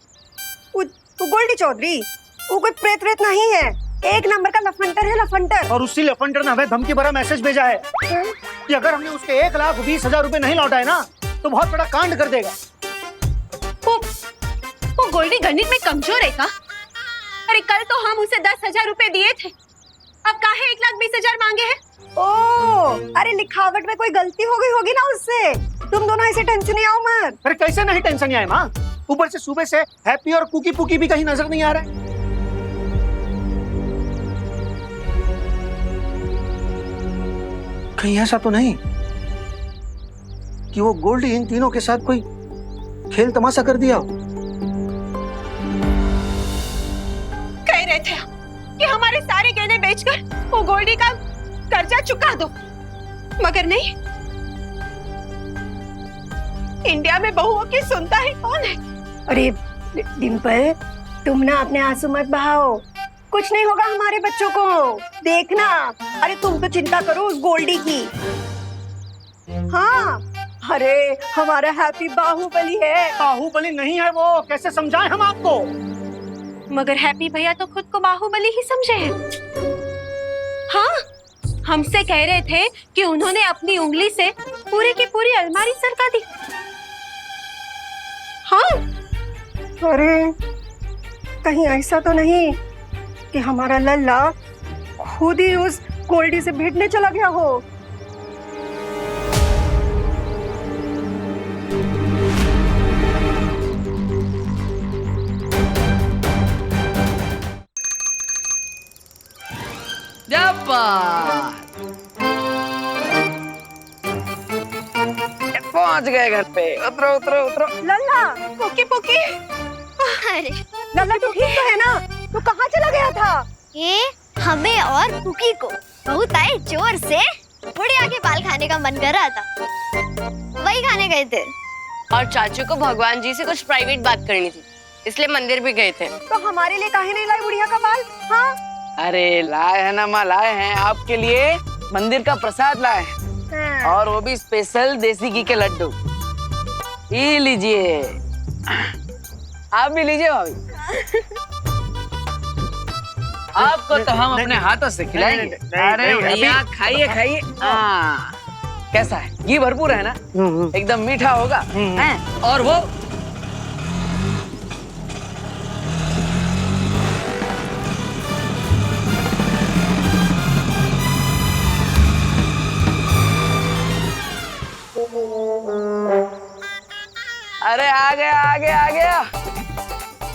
वो गोल्डी चौधरी वो कोई प्रेत व्रेत नहीं है, एक नंबर का लफंटर है, लफंटर। और उसी लफंटर ने हमें धमकी भरा मैसेज भेजा है कि अगर हमने उसके 1,20,000 रुपए नहीं लौटाए ना तो बहुत बड़ा कांड कर देगा। वो गोल्डी गणित में कमजोर है का? अरे कल तो हम उसे 10,000 रुपए दिए थे, अब काहे 1,20,000 मांगे हैं? ओ, अरे लिखावट में कोई गलती हो गई होगी ना उससे। तुम दोनों ऐसे टेंशन नहीं आओ मत। अरे कैसे नहीं टेंशन आए माँ? ऊपर से सुबह से हैप्पी और कुकी पुकी भी कहीं नजर नहीं आ रहा है। कहीं ऐसा तो नहीं कि वो गोल्डी इन तीनों के साथ कोई खेल तमाशा कर दिया हो? कह रहे थे कि हमारे सारे गहने बेचकर वो गोल्डी का कर्जा चुका दो, मगर नहीं। इंडिया में बहुओं की सुनता ही कौन है? अरे डिम्पल, तुम ना अपने आंसू मत बहाओ, कुछ नहीं होगा हमारे बच्चों को, देखना। अरे तुम तो चिंता करो उस गोल्डी की। हाँ, अरे हमारा हैप्पी बाहुबली है। बाहुबली नहीं है वो, कैसे समझाएं हम आपको? मगर हैप्पी भैया तो खुद को बाहुबली ही समझे हैं। हाँ, हमसे कह रहे थे कि उन्होंने अपनी उंगली से पूरी की पूरी अलमारी सरका दी। हाँ, अरे कहीं ऐसा तो नहीं कि हमारा लल्ला खुद ही उस गोल्डी से भिड़ने चला गया हो? पहुंच गए घर पे। उतरो उतरो उतरो। लल्ला, पुकी पुकी। अरे लल्ला तू ठीक तो है ना? तू कहाँ चला गया था? ये हमें और पुकी को बहुत आए जोर से बुढ़िया के बाल खाने का मन कर रहा था, वही खाने गए थे। और चाचू को भगवान जी से कुछ प्राइवेट बात करनी थी, इसलिए मंदिर भी गए थे। तो हमारे लिए काहे नहीं लाई बुढ़िया का बाल? हाँ? अरे लाए हैं ना माँ, लाए हैं आपके लिए, मंदिर का प्रसाद लाए हैं। और वो भी स्पेशल देसी घी के लड्डू। ये लीजिए, आप भी लीजिए भाभी। आपको तो हम अपने हाथों से खिलाएंगे। अरे भैया खाइए खाइए। कैसा है? घी भरपूर है ना, एकदम मीठा होगा। और वो अरे आ गया आ गया आ गया।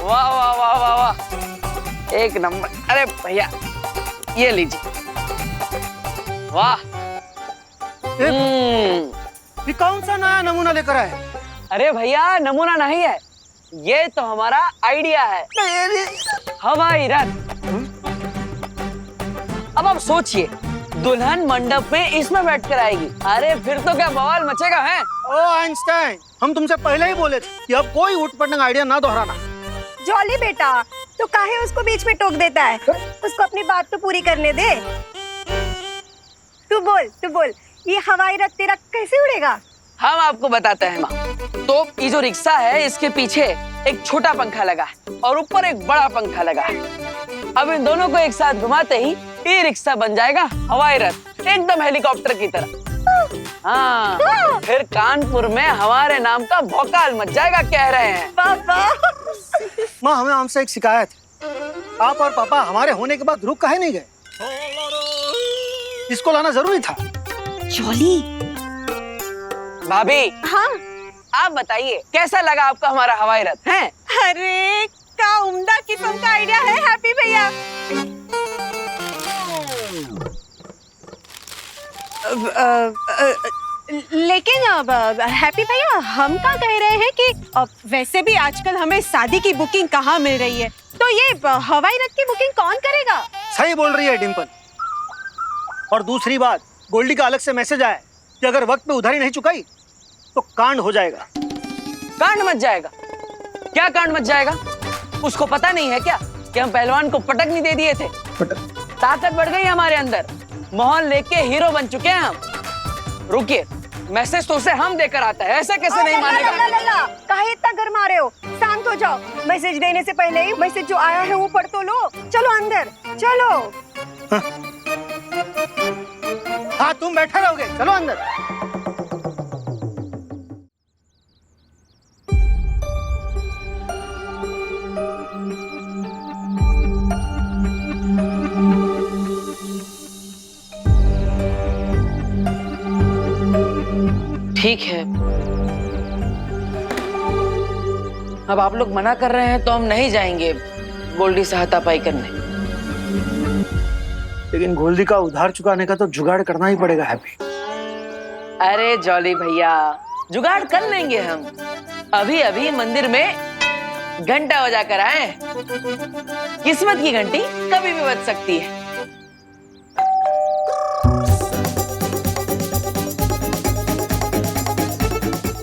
वाह वाह वाह वाह वाह, एक नंबर। अरे भैया ये लीजिए। वाह, ये कौन सा नया नमूना लेकर आए? अरे भैया नमूना नहीं है, ये तो हमारा आइडिया है। हवाई रथ। अब आप सोचिए, दुल्हन मंडप में इसमें बैठकर आएगी, अरे फिर तो क्या बवाल मचेगा है। ओ आइंस्टाइन, हम तुमसे पहले ही बोले थे कि अब कोई उठपटंग आइडिया ना दोहराना। जॉली बेटा, तो काहे उसको बीच में टोक देता है? उसको अपनी बात तो पूरी करने दे। तू बोल, ये हवाई रथ तेरा कैसे उड़ेगा? हम आपको बताते हैं माँ। तो ये जो रिक्शा है, इसके पीछे एक छोटा पंखा लगा है और ऊपर एक बड़ा पंखा लगा है। अब इन दोनों को एक साथ घुमाते ही ये रिक्शा बन जाएगा हवाई रथ, एकदम हेलीकॉप्टर की तरह। हाँ, फिर कानपुर में हमारे नाम का भौकाल मच जाएगा, कह रहे हैं। माँ, हमें हमसे एक शिकायत है। आप और पापा हमारे होने के बाद रुक काहे नहीं गए? इसको लाना जरूरी था। जॉली। भाभी। हाँ, आप बताइए कैसा लगा आपका हमारा हवाई रथ है? अरे क्या उम्दा किस्म का आइडिया है हैप्पी भैया। लेकिन अब हैप्पी भैया, हम क्या कह रहे हैं कि अब वैसे भी आजकल हमें शादी की बुकिंग कहाँ मिल रही है, तो ये हवाई रथ की बुकिंग कौन करेगा? सही बोल रही है डिम्पल। और दूसरी बात, गोल्डी का अलग से मैसेज आया कि अगर वक्त पे उधारी नहीं चुकाई तो कांड हो जाएगा। कांड मच जाएगा? क्या कांड मच जाएगा? उसको पता नहीं है क्या कि हम पहलवान को पटक नहीं दे दिए थे? ताकत बढ़ गई हमारे अंदर, मोहन लेके हीरो बन चुके हैं हम। रुकिए, मैसेज तो उसे हम देकर आता है, ऐसे कैसे नहीं मानेगा? काहे इतना गरमा रहे हो? शांत हो जाओ। मैसेज देने से पहले ही मैसेज जो आया है वो पढ़ तो लो। चलो अंदर, चलो। हाँ, तुम बैठे रहोगे, चलो अंदर। ठीक है, अब आप लोग मना कर रहे हैं तो हम नहीं जाएंगे गोल्डी से हाथापाई करने। लेकिन गोल्डी का उधार चुकाने का तो जुगाड़ करना ही पड़ेगा हैप्पी। अरे जॉली भैया, जुगाड़ कर लेंगे हम। अभी अभी मंदिर में घंटा बजा कर आए। किस्मत की घंटी कभी भी बज सकती है।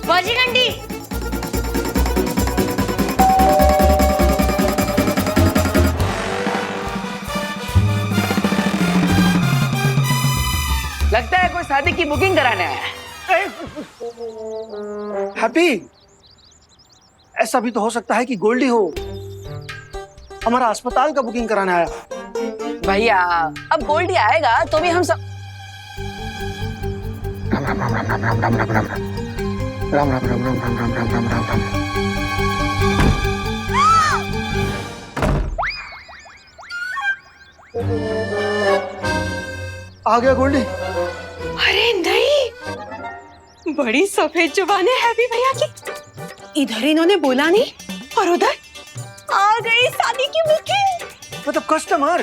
बजी घंटी। लगता है कोई शादी की बुकिंग कराने आया है। हैप्पी, ऐसा भी तो हो सकता है कि गोल्डी हो हमारा अस्पताल का बुकिंग कराने आया। भैया, अब गोल्डी आएगा तो भी हम सब राम राम राम राम राम राम राम राम राम राम राम राम राम राम राम राम राम राम राम। आ गया गोल्डी। अरे नहीं, बड़ी सफेद जुबान है हैप्पी भैया की। इधर इन्होंने बोला नहीं और उधर आ गई शादी की बुकिंग। मतलब कस्टमर।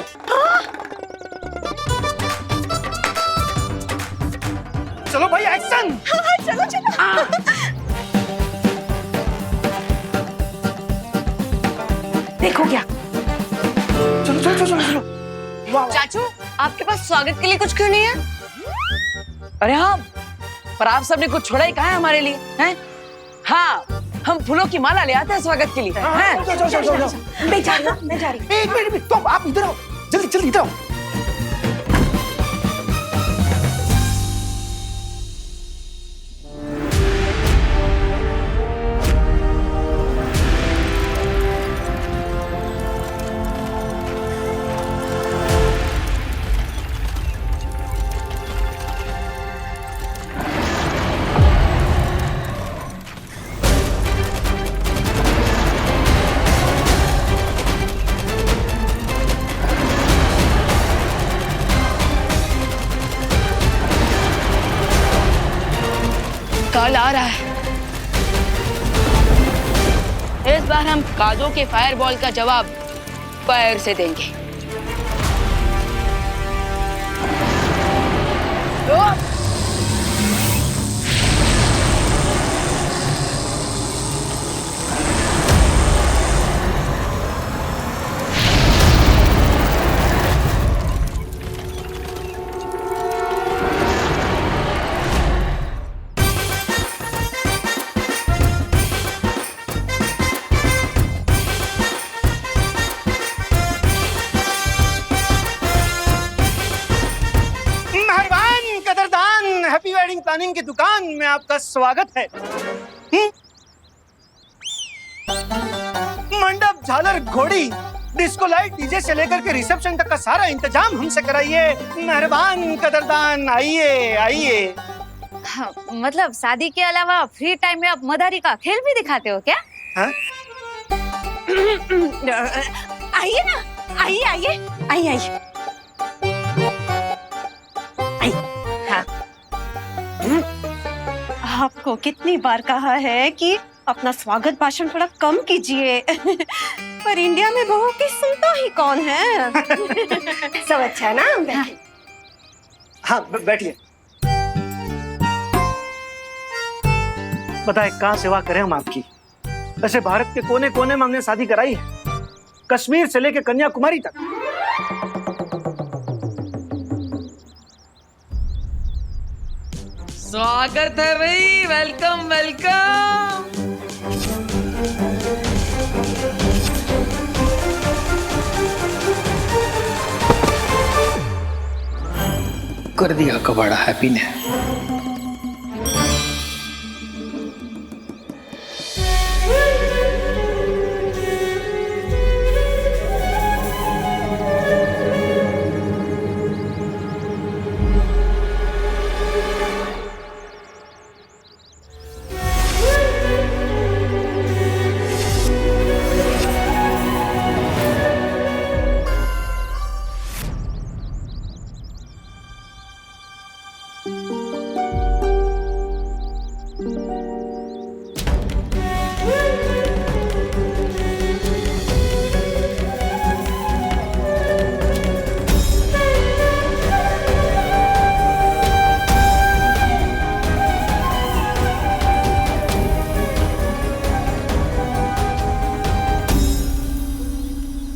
चलो भाई, एक्शन। हाँ, चलो चलो। देखो क्या। चलो चलो चलो चलो। चाचू, आपके पास स्वागत के लिए कुछ क्यों नहीं है? अरे हाँ, पर आप सबने कुछ छोड़ा ही कहा है हमारे लिए, हैं? हाँ, हम फूलों की माला ले आते हैं स्वागत के लिए, हैं? मैं जा रही। एक मिनट, तो आप इधर आओ, जल्दी जल्दी इधर आओ। काल आ रहा है। इस बार हम काजों के फायरबॉल का जवाब फायर से देंगे। प्लानिंग की दुकान में आपका स्वागत है। मंडप, झालर, घोड़ी, डिस्को लाइट, डीजे से लेकर के रिसेप्शन तक का सारा इंतजाम हमसे कराइए। मेहरबान कदरदान, आइए आइए। हाँ, मतलब शादी के अलावा फ्री टाइम में आप मदारी का खेल भी दिखाते हो क्या? हाँ? आइए ना, आइए आइए आइए आइए। हाँ। आपको कितनी बार कहा है कि अपना स्वागत भाषण थोड़ा कम कीजिए, पर इंडिया में बहू की सुनता ही कौन है। सब अच्छा है ना? हाँ, बैठिए। बताए कहाँ सेवा करें हम आपकी। वैसे भारत के कोने कोने में हमने शादी कराई है, कश्मीर से लेकर कन्याकुमारी तक। स्वागत है भाई, वेलकम वेलकम। कर दिया कबाड़ा हैप्पी ने।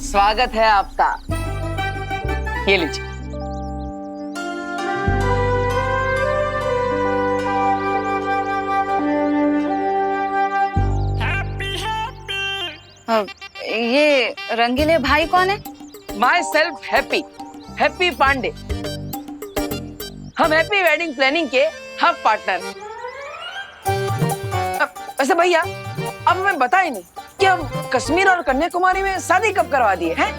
स्वागत है आपका, ये लीजिए। ये रंगीले भाई कौन है? Myself happy, happy Pandey. हम हैप्पी वेडिंग प्लानिंग के हम पार्टनर। वैसे भैया अब हमें बता ही नहीं कि हम कश्मीर और कन्याकुमारी में शादी कब करवा दिए हैं?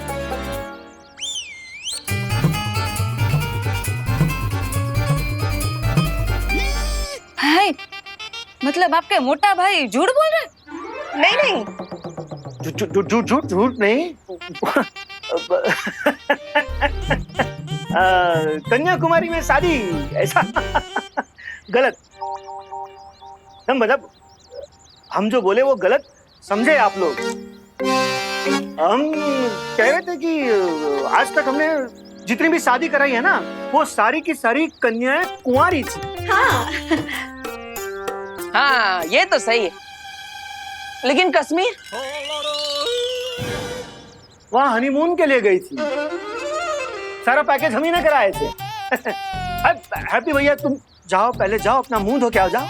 भाई, मतलब आपके मोटा भाई झूठ बोल रहे? नहीं नहीं, झूठ नहीं। कन्याकुमारी में शादी, ऐसा गलत। हम मतलब हम जो बोले वो गलत समझे आप लोग। हम कह रहे थे कि आज तक हमने जितनी भी शादी कराई है ना, वो सारी की सारी कन्याएं कुंवारी थी। हाँ हाँ, ये तो सही है। लेकिन कश्मीर, वहाँ हनीमून के लिए गई थी। सारा पैकेज हम ही ने कराए थे। हैप्पी भैया तुम जाओ, पहले जाओ, अपना मुंह धो के आओ, जाओ।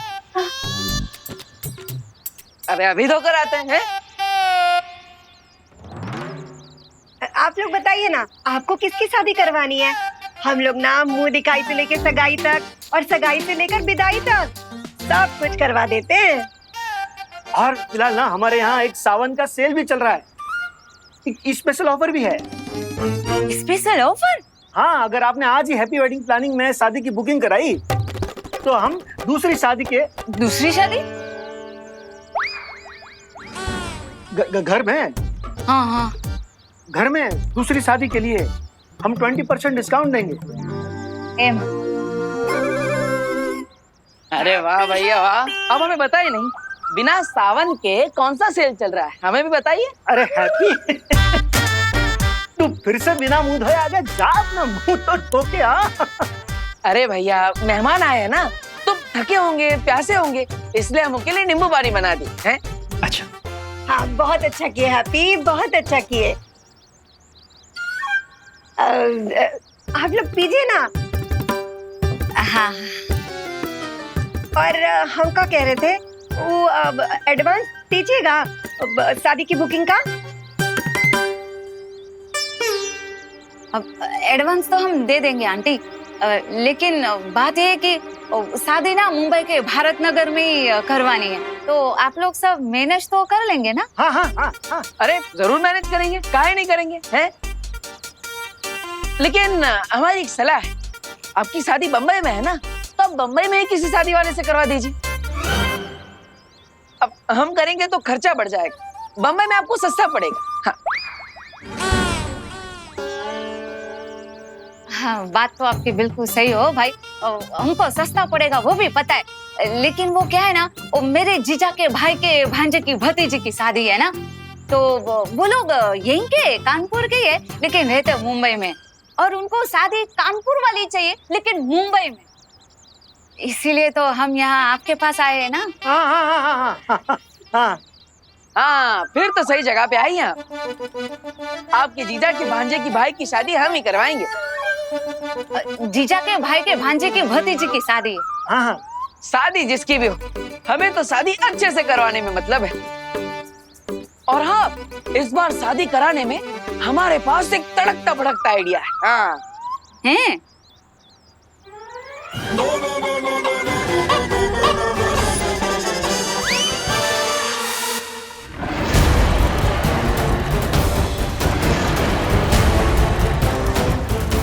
अरे अभी धोकर आते हैं। आप लोग बताइए ना, आपको किसकी शादी करवानी है? हम लोग ना मुंह दिखाई से लेकर सगाई तक और सगाई से लेकर विदाई तक सब कुछ करवा देते हैं। और फिलहाल ना हमारे यहाँ एक सावन का सेल भी चल रहा है, एक स्पेशल ऑफर भी है। Special offer? हाँ, अगर आपने आज ही हैप्पी वेडिंग प्लानिंग में शादी की बुकिंग कराई तो हम दूसरी शादी के दूसरी शादी घर में, हाँ हाँ, घर में दूसरी शादी के लिए हम 20% डिस्काउंट देंगे। एम। अरे वाह भैया वाह, अब हमें बताइए नहीं, बिना सावन के कौन सा सेल चल रहा है, हमें भी बताइए। अरे हैप्पी तू फिर से बिना मुंह धोए आ गया, जा अपना मुंह तो धो के आ। अरे भैया मेहमान आए हैं ना, तो थके होंगे, प्यासे होंगे, इसलिए हम उनके लिए नींबू पानी बना दी है। अच्छा हाँ, बहुत अच्छा किए हैप्पी, बहुत अच्छा किए। आप लोग पीजिए ना। हाँ। और हम क्या कह रहे थे, वो एडवांस दीजिएगा शादी की बुकिंग का। अब एडवांस तो हम दे देंगे आंटी, लेकिन बात यह है कि शादी ना मुंबई के भारत नगर में ही करवानी है, तो आप लोग सब मैनेज तो कर लेंगे ना? हाँ हाँ हाँ हाँ। अरे जरूर मैनेज करेंगे, काहे नहीं करेंगे हैं? लेकिन हमारी एक सलाह है, आपकी शादी बम्बई में है ना, तो आप बम्बई में ही किसी शादी वाले से करवा दीजिए। अब हम करेंगे तो खर्चा बढ़ जाएगा, बम्बई में आपको सस्ता पड़ेगा। हाँ। हाँ, बात तो आपकी बिल्कुल सही हो भाई, हमको सस्ता पड़ेगा वो भी पता है, लेकिन वो क्या है ना, वो मेरे जीजा के भाई के भांजे की भतीजी की शादी है ना, तो वो लोग यहीं के कानपुर के है, लेकिन रहते मुंबई में, और उनको शादी कानपुर वाली चाहिए लेकिन मुंबई में, इसीलिए तो हम यहाँ आपके पास आए हैं ना। हाँ हाँ हाँ हाँ हाँ हाँ हाँ, फिर तो सही जगह पे आई हैं आप। आपके जीजा के भांजे की भाई की शादी हम ही करवाएंगे। जीजा के भाई के भांजे की भतीजी की शादी है। हाँ हाँ, शादी जिसकी भी हो, हमें तो शादी अच्छे से करवाने में मतलब है। और हाँ, इस बार शादी कराने में हमारे पास एक तड़कता भड़कता आइडिया है। हाँ हैं?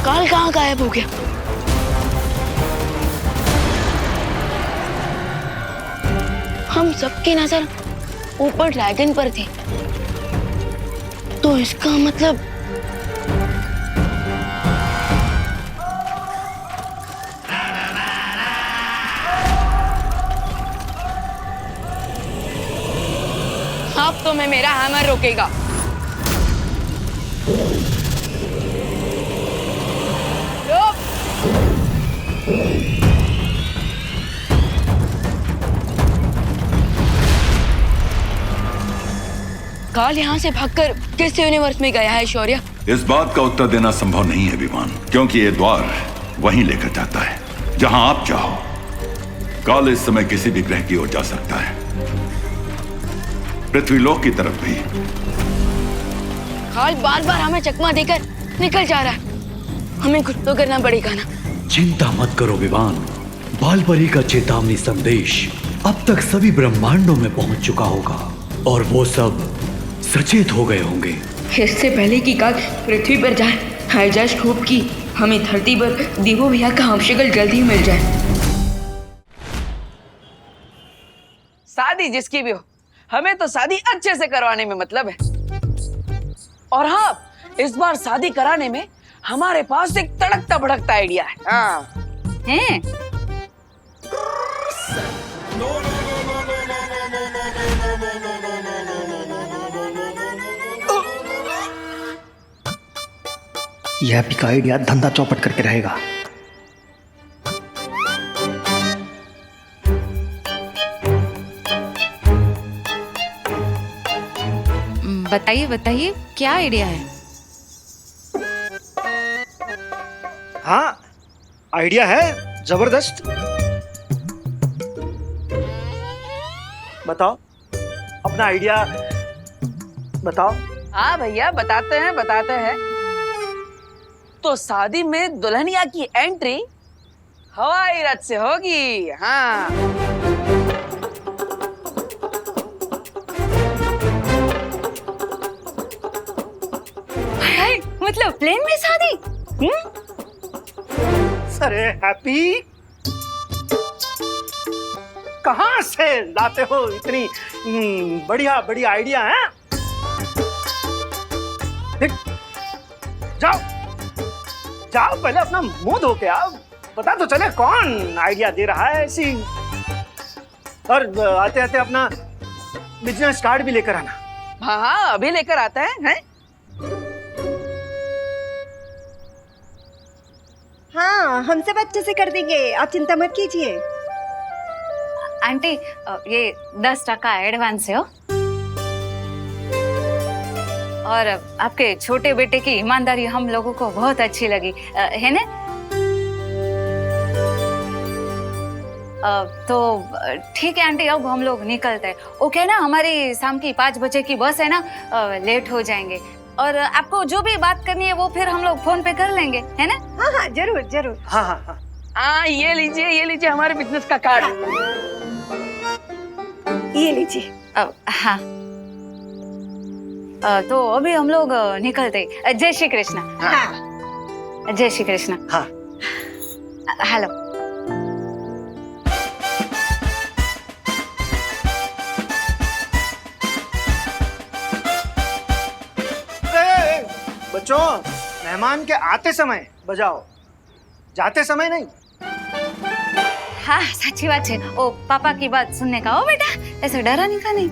काल कहाँ गायब हो गया? हम सबकी नजर ऊपर ड्रैगन पर थी, तो इसका मतलब अब तो मैं मेरा हैमर रोकेगा। काल यहाँ से भागकर किस यूनिवर्स में गया है शौर्य? इस बात का उत्तर देना संभव नहीं है विमान, क्योंकि ये द्वार वहीं लेकर जाता है जहां आप चाहो। काल इस समय किसी भी ग्रह की ओर जा सकता है, पृथ्वीलोक की तरफ भी। काल बार बार हमें चकमा देकर निकल जा रहा है, हमें कुछ तो करना पड़ेगा ना। चिंता मत करो विमान, बालपरी का चेतावनी संदेश अब तक सभी ब्रह्मांडों में पहुंच चुका होगा और वो सब सचेत हो गए होंगे। इससे पहले कि काल पृथ्वी पर जाए, हाईजैस्ट होप की हमें धरती पर देवो भैया का हमशक्ल जल्दी मिल जाए। शादी जिसकी भी हो, हमें तो शादी अच्छे से करवाने में मतलब है। और हाँ, इस बार शादी कराने में हमारे पास एक तड़कता भड़कता आइडिया है। हाँ हैं? यह हैप्पी का आइडिया धंधा चौपट करके रहेगा। बताइए बताइए, क्या आइडिया है? हाँ, आइडिया है जबरदस्त। बताओ अपना आइडिया बताओ। हाँ भैया, बताते हैं। तो शादी में दुल्हनिया की एंट्री हवाई रथ से होगी। हाँ, मतलब प्लेन में शादी? अरे हैप्पी, कहाँ से लाते हो इतनी बढ़िया बढ़िया आइडिया है? जाओ जाओ, पहले अपना मुंह धो के आओ, पता तो चले कौन आइडिया दे रहा है ऐसी। और आते आते अपना बिजनेस कार्ड भी लेकर आना। हाँ, अभी लेकर आता है? हाँ, हम सब अच्छे से कर देंगे, आप चिंता मत कीजिए। आंटी, ये 10% एडवांस है हो। और आपके छोटे बेटे की ईमानदारी हम लोगों को बहुत अच्छी लगी, है ना? तो ठीक है आंटी, अब हम लोग निकलते हैं। ओके ना, हमारी शाम की 5 बजे की बस है ना, लेट हो जाएंगे। और आपको जो भी बात करनी है वो फिर हम लोग फोन पे कर लेंगे, है ना? हाँ हाँ, जरूर जरूर। हाँ हाँ हाँ, हाँ ये लीजिए हमारे बिजनेस का कार्ड। ये लीजिए। हाँ तो अभी हम लोग निकलते। जय श्री कृष्ण। हाँ। जय श्री कृष्ण। हाँ। हेलो। बच्चों, मेहमान के आते समय बजाओ, जाते समय नहीं। हाँ सच्ची बात है। ओ पापा की बात सुनने का। ओ बेटा ऐसे डरा नहीं का नहीं।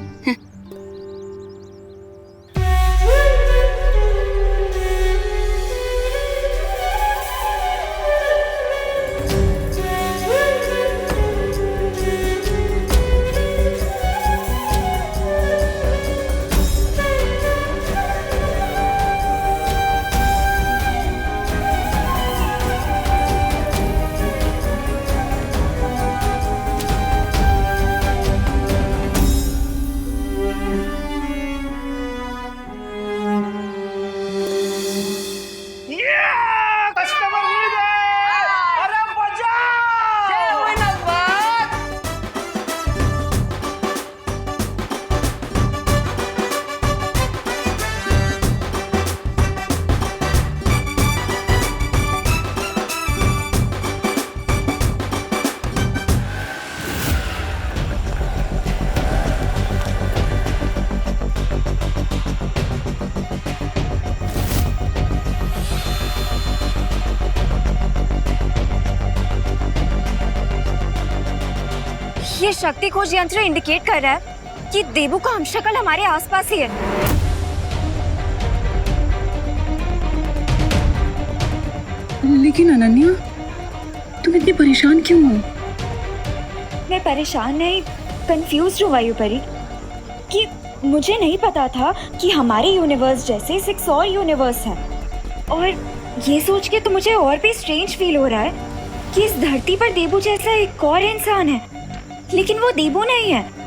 कस्टमर मिल गए। अरे ये शक्ति खोज यंत्र इंडिकेट कर रहा है कि देबू का हमशक्ल हमारे आसपास ही है। लेकिन अनन्या तुम इतनी परेशान क्यों हो? मैं परेशान नहीं, कंफ्यूज हूँ वायुपरी कि मुझे नहीं पता था कि हमारे यूनिवर्स जैसे 6 और यूनिवर्स हैं। और ये सोच के तो मुझे और भी स्ट्रेंज फील हो रहा है कि इस धरती पर देबू जैसा एक और इंसान है, लेकिन वो देबू नहीं है।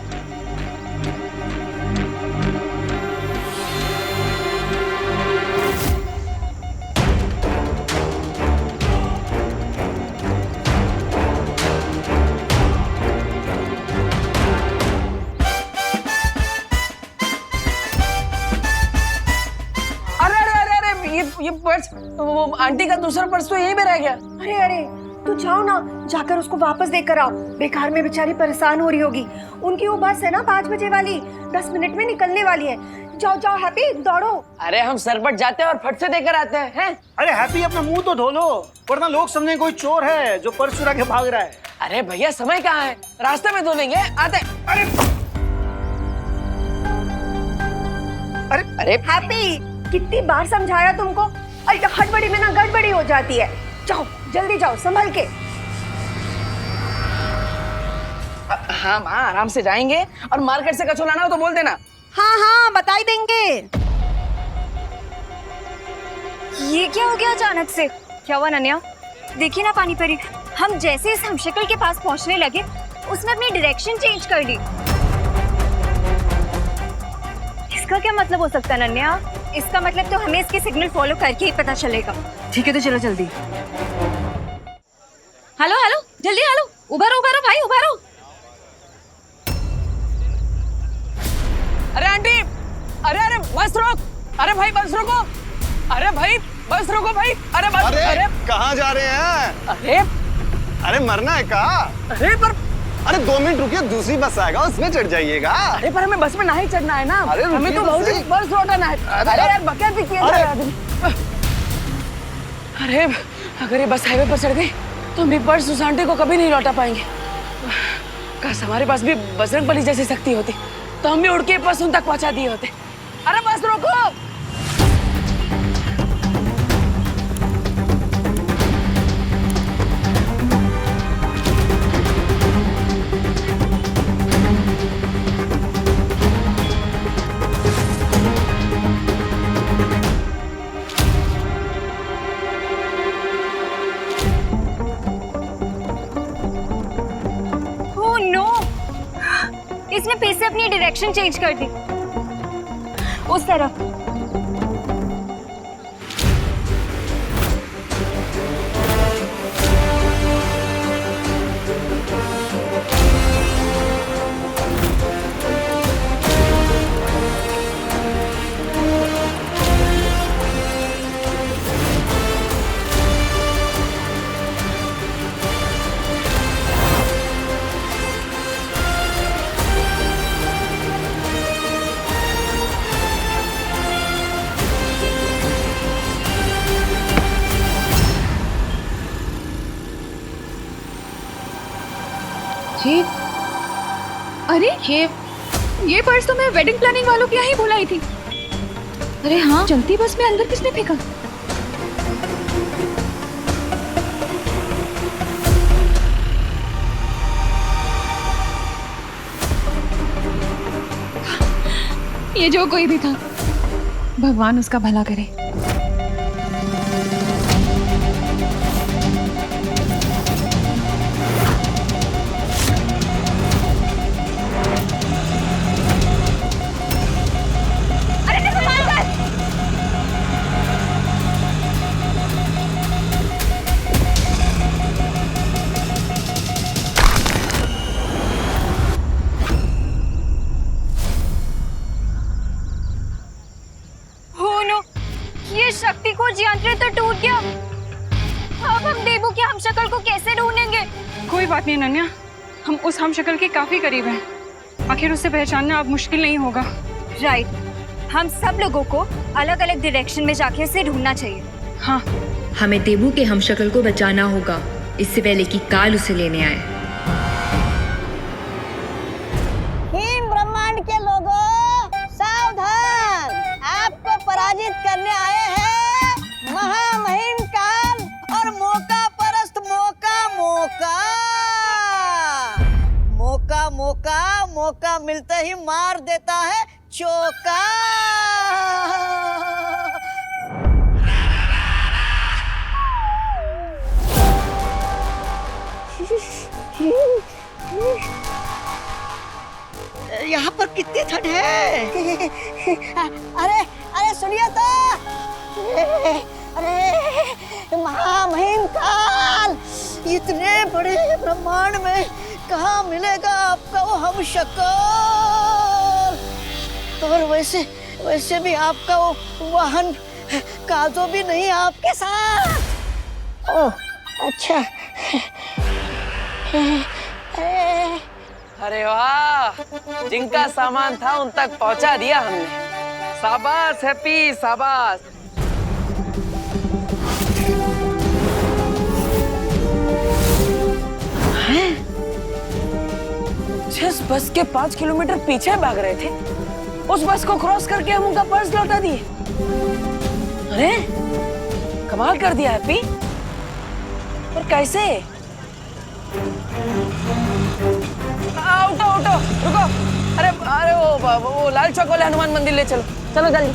ये पर्स, वो आंटी का दूसरा पर्स तो यहीं पे रह गया। अरे अरे तू जाओ ना, जाकर उसको वापस देकर आओ। बेकार में बेचारी परेशान हो रही होगी। उनकी वो बस है ना 5 बजे वाली, 10 मिनट में निकलने वाली है। जाओ जाओ हैप्पी, दौड़ो। अरे हम सरपट जाते हैं और फट से देकर आते हैं। अरे हैप्पी अपना मुंह तो धो लो, वरना लोग समझेंगे कोई चोर है जो पर्स चुरा के भाग रहा है। अरे भैया समय कहाँ है, रास्ते में धो लेंगे। आते। अरे हैप्पी, कितनी बार समझाया तुमको। अरे हड़बड़ी में ना गड़बड़ी हो जाती है। जाओ जल्दी जाओ, संभल के। हाँ माँ आराम से जाएंगे, और मार्केट से कचौड़ा लाना हो तो बोल देना। हाँ हाँ बताई देंगे। ये क्या हो गया अचानक से? क्या हुआ अनन्या? देखिए ना पानी परी, हम जैसे इस हमशक्ल के पास पहुंचने लगे उसने अपनी डायरेक्शन चेंज कर दी। इसका क्या मतलब हो सकता है अनन्या? इसका मतलब तो हमें इसके सिग्नल फॉलो करके ही पता चलेगा। ठीक है तो चलो जल्दी। हेलो हेलो जल्दी हेलो, उभरो उभरो भाई उभरो। अरे आंटी, अरे अरे बस रोक। अरे भाई बस रोको। अरे भाई बस रोको भाई। अरे बस। अरे कहाँ जा रहे हैं? अरे मरना है का? अरे 2 मिनट रुकिए, दूसरी बस आएगा उसमें चढ़ जाइएगा। अरे पर हमें बस में नहीं चढ़ना है ना, हमें तो बहुत बस लौटाना है। अरे यार बकैत भी किया जा रहा है। अरे अगर ये बस हाईवे पर चढ़ गई तो हम पर्स उस आंटी को कभी नहीं लौटा पाएंगे। काश हमारे पास भी बजरंगबली जैसी शक्ति होती तो हम भी उड़ के पर्स उन तक पहुंचा दिए होते। अरे बस रोको। इसने फिर से अपनी डायरेक्शन चेंज कर दी उस तरफ। जी अरे ये पर्स तो मैं वेडिंग प्लानिंग वालों के यहाँ ही भुलाई थी। अरे हाँ, चलती बस में अंदर किसने फेंका? ये जो कोई भी था, भगवान उसका भला करे। शक्ति खोज यंत्र तो टूट गया। अब हम देबू के हमशक्ल को कैसे ढूंढेंगे? कोई बात नहीं नन्या, हम उस हमशक्ल के काफी करीब हैं। आखिर उसे पहचानना अब मुश्किल नहीं होगा। राइट, हम सब लोगों को अलग अलग डायरेक्शन में जाके उसे ढूंढना चाहिए। हाँ, हमें देबू के हमशक्ल को बचाना होगा इससे पहले कि काल उसे लेने आए। हिम ब्रह्मांड के लोगों, सावधान! आपको पराजित करने आए हैं महामहिम काल और मौका परस्त मौका मिलते ही मार देता है चौका। यहाँ पर कितनी ठंड है? अरे सुनिए तो, अरे महामहिम काल, इतने बड़े ब्रह्मांड में कहाँ मिलेगा आपका वो हमशक्ल? और वैसे भी आपका वो वाहन काजो भी नहीं आपके साथ। ओह अच्छा। अरे वाह, जिनका सामान था उन तक पहुंचा दिया हमने। शाबाश हैप्पी, शाबाश। जिस बस के 5 किलोमीटर पीछे भाग रहे थे, उस बस को क्रॉस करके हम उनका पर्स लौटा दिए। अरे कमाल कर दिया हैप्पी। और कैसे? उठो रुको। अरे वो लाल चौक वाले हनुमान मंदिर ले चलो जल्दी।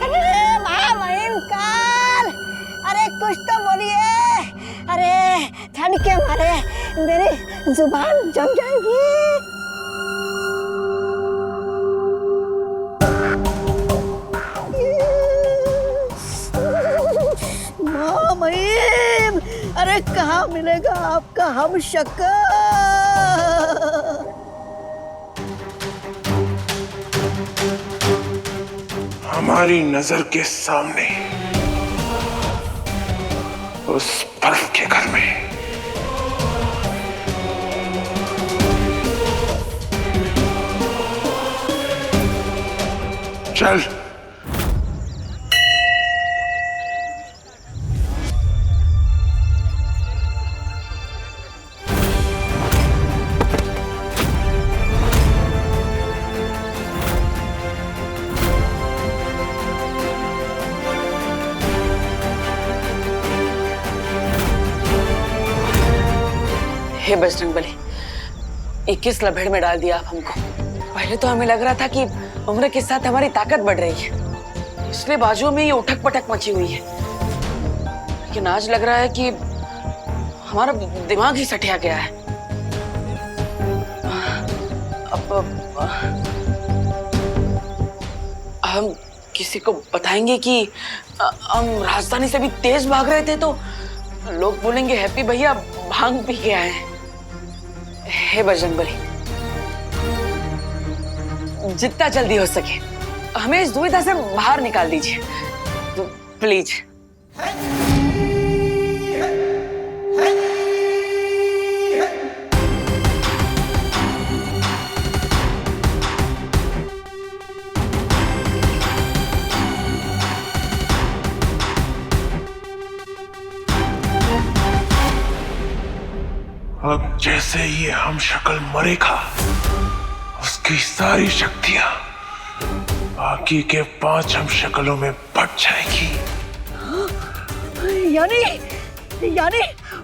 अरे महामहिम काल, अरे कुछ तो बोलिए। अरे ठंड के मारे मेरी जुबान जम जाएगी। महामहिम, अरे कहाँ मिलेगा आपका हमशक्ल? हमारी नजर के सामने उस बर्फ के घर में। चल। हे बजरंगबली, 21 लभेड़ में डाल दिया आप हमको। पहले तो हमें लग रहा था कि उम्र के साथ हमारी ताकत बढ़ रही है, इसलिए बाजुओं में ये उठक पटक मची हुई है। लेकिन आज लग रहा है कि हमारा दिमाग ही सटिया गया है। अब हम किसी को बताएंगे कि हम राजधानी से भी तेज भाग रहे थे तो लोग बोलेंगे हैप्पी भैया भांग पी के आए हैं। हे बजरंगबली, जितना जल्दी हो सके हमें इस दुविधा से बाहर निकाल दीजिए तो प्लीज। अब जैसे ये हम शक्ल मरेगा, उसकी सारी शक्तियां बाकी के 5 हम शक्लों में बट जाएगी। यानी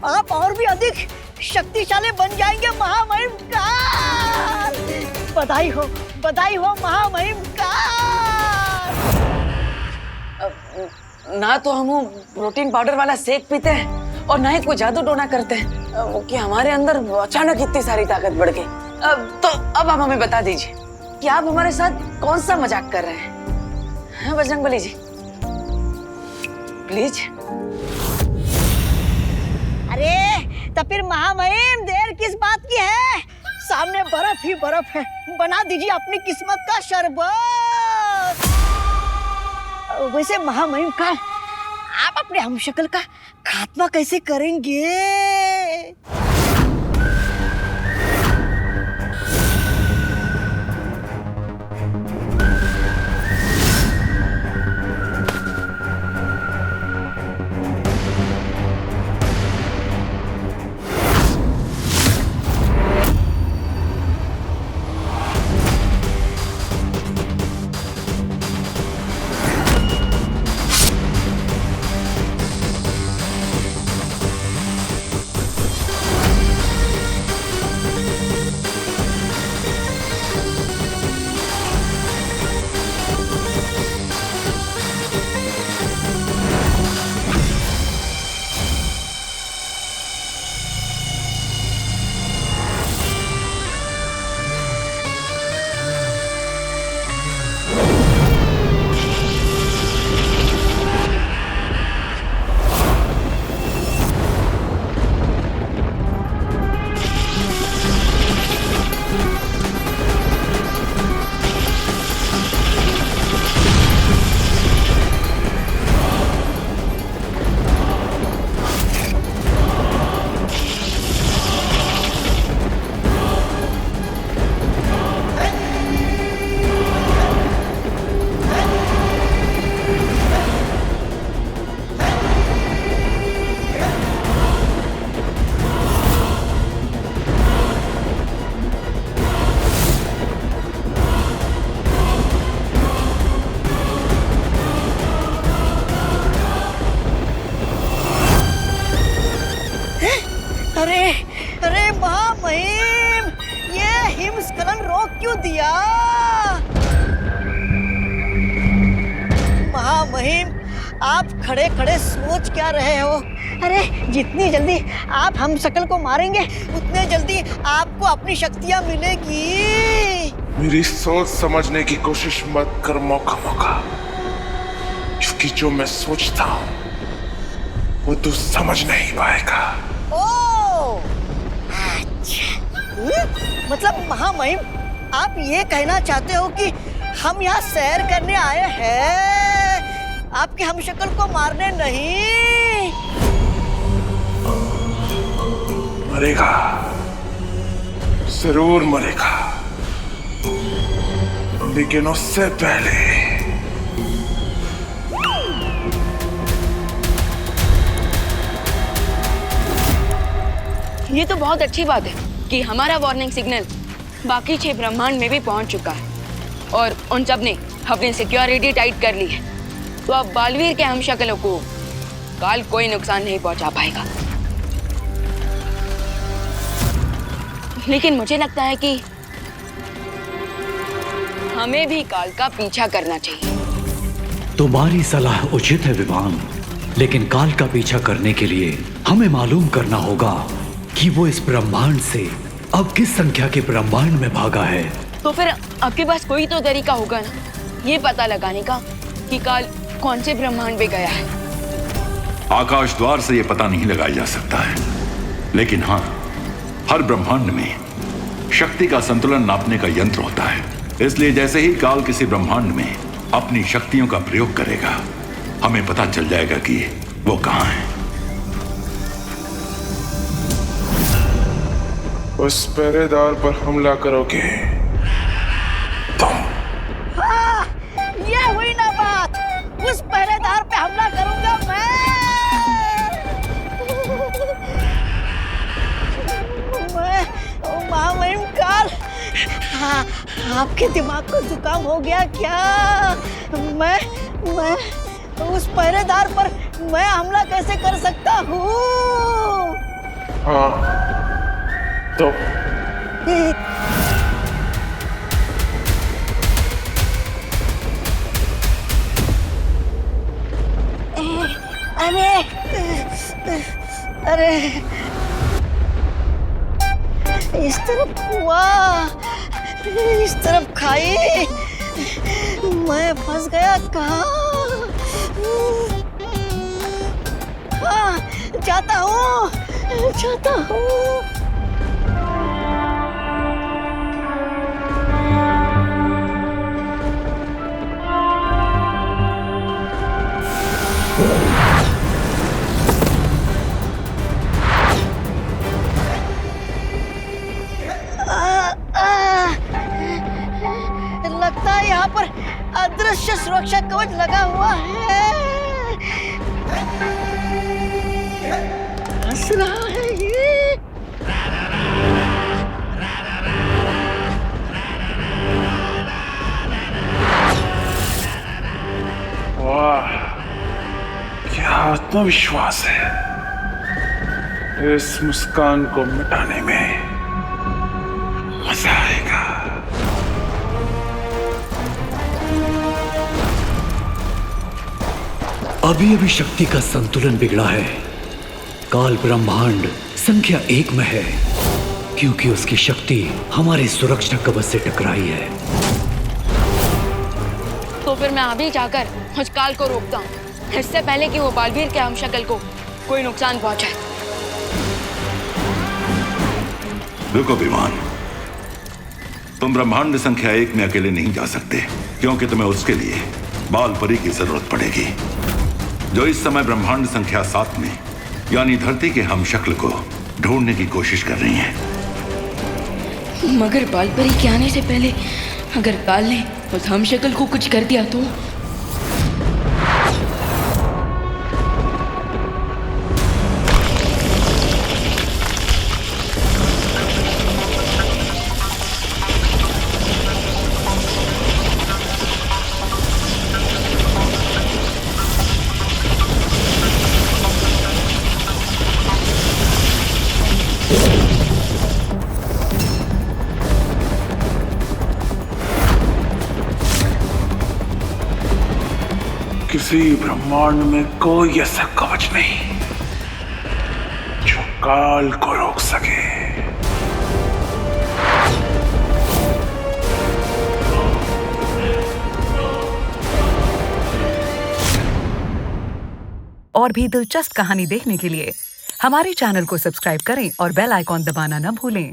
आप और भी अधिक शक्तिशाली बन जाएंगे महामहिम काल। बधाई हो महामहिम काल। ना तो हम वो प्रोटीन पाउडर वाला शेक पीते हैं और ना ही कोई जादू टोना करते हैं कि हमारे अंदर अचानक इतनी सारी ताकत बढ़ गई। तो अब आप हमें बता दीजिए कि आप हमारे साथ कौन सा मजाक कर रहे हैं, बजरंगबली जी? प्लीज। अरे तो फिर महामहिम देर किस बात की है? सामने बर्फ ही बर्फ है, बना दीजिए अपनी किस्मत का शरबत। वैसे महामहिम का आप अपने हमशक्ल का खात्मा कैसे करेंगे? अरे महामहिम, ये हिमस्खलन रोक क्यों दिया? महामहिम, आप खड़े खड़े सोच क्या रहे हो? अरे जितनी जल्दी आप हम शक्ल को मारेंगे उतने जल्दी आपको अपनी शक्तियां मिलेगी। मेरी सोच समझने की कोशिश मत कर मौका, क्योंकि जो मैं सोचता हूँ वो तू समझ नहीं पाएगा। मतलब महामहिम, आप ये कहना चाहते हो कि हम यहाँ सैर करने आए हैं, आपके हमशक्ल को मारने नहीं? मरेगा, जरूर मरेगा, लेकिन उससे पहले ये तो बहुत अच्छी बात है कि हमारा वार्निंग सिग्नल बाकी 6 ब्रह्मांड में भी पहुंच चुका है और उन सब ने अपनी सिक्योरिटी टाइट कर ली है। तो अब बालवीर के हमशक्लों को काल कोई नुकसान नहीं पहुंचा पाएगा। लेकिन मुझे लगता है कि हमें भी काल का पीछा करना चाहिए। तुम्हारी सलाह उचित है विवान, लेकिन काल का पीछा करने के लिए हमें मालूम करना होगा कि वो इस ब्रह्मांड से अब किस संख्या के ब्रह्मांड में भागा है। तो फिर आपके पास कोई तो तरीका होगा ना ये पता लगाने का कि काल कौन से ब्रह्मांड में गया है। आकाश द्वार से ये पता नहीं लगाया जा सकता है, लेकिन हाँ, हर ब्रह्मांड में शक्ति का संतुलन नापने का यंत्र होता है। इसलिए जैसे ही काल किसी ब्रह्मांड में अपनी शक्तियों का प्रयोग करेगा, हमें पता चल जाएगा कि वो कहाँ है। उस पहरेदार पर हमला करोगे तुम? हाँ, ये हुई ना बात। उस पहरेदार पे हमला करूंगा मैं। आपके दिमाग को जुकाम हो गया क्या? मैं उस पहरेदार पर मैं हमला कैसे कर सकता हूँ? हाँ तो अरे इस तरफ हुआ, इस तरफ खाई, मैं फंस गया कहाँ? हाँ, जाता हूँ। लगता है यहाँ पर अदृश्य सुरक्षा कवच लगा हुआ है। हंस रहा है ये। वाह, क्या आत्मविश्वास है। इस मुस्कान को मिटाने में मजा आएगा। अभी शक्ति का संतुलन बिगड़ा है। काल ब्रह्मांड संख्या 1 में है क्योंकि उसकी शक्ति हमारे सुरक्षा कवच से टकराई है। तो फिर मैं अभी जाकर उस काल को रोकता हूँ, इससे पहले कि वो बालवीर के हमशक्ल को कोई नुकसान पहुंचाए। रुको विमान, तुम ब्रह्मांड संख्या 1 में अकेले नहीं जा सकते क्योंकि तुम्हें उसके लिए बाल परी की जरूरत पड़ेगी, जो इस समय ब्रह्मांड संख्या 7 में यानी धरती के हमशक्ल को ढूंढने की कोशिश कर रही हैं। मगर बालपरी के आने से पहले अगर काल ने उस हमशक्ल को कुछ कर दिया तो? किसी ब्रह्मांड में कोई ऐसा कवच नहीं जो काल को रोक सके। और भी दिलचस्प कहानी देखने के लिए हमारे चैनल को सब्सक्राइब करें और बेल आइकॉन दबाना न भूलें।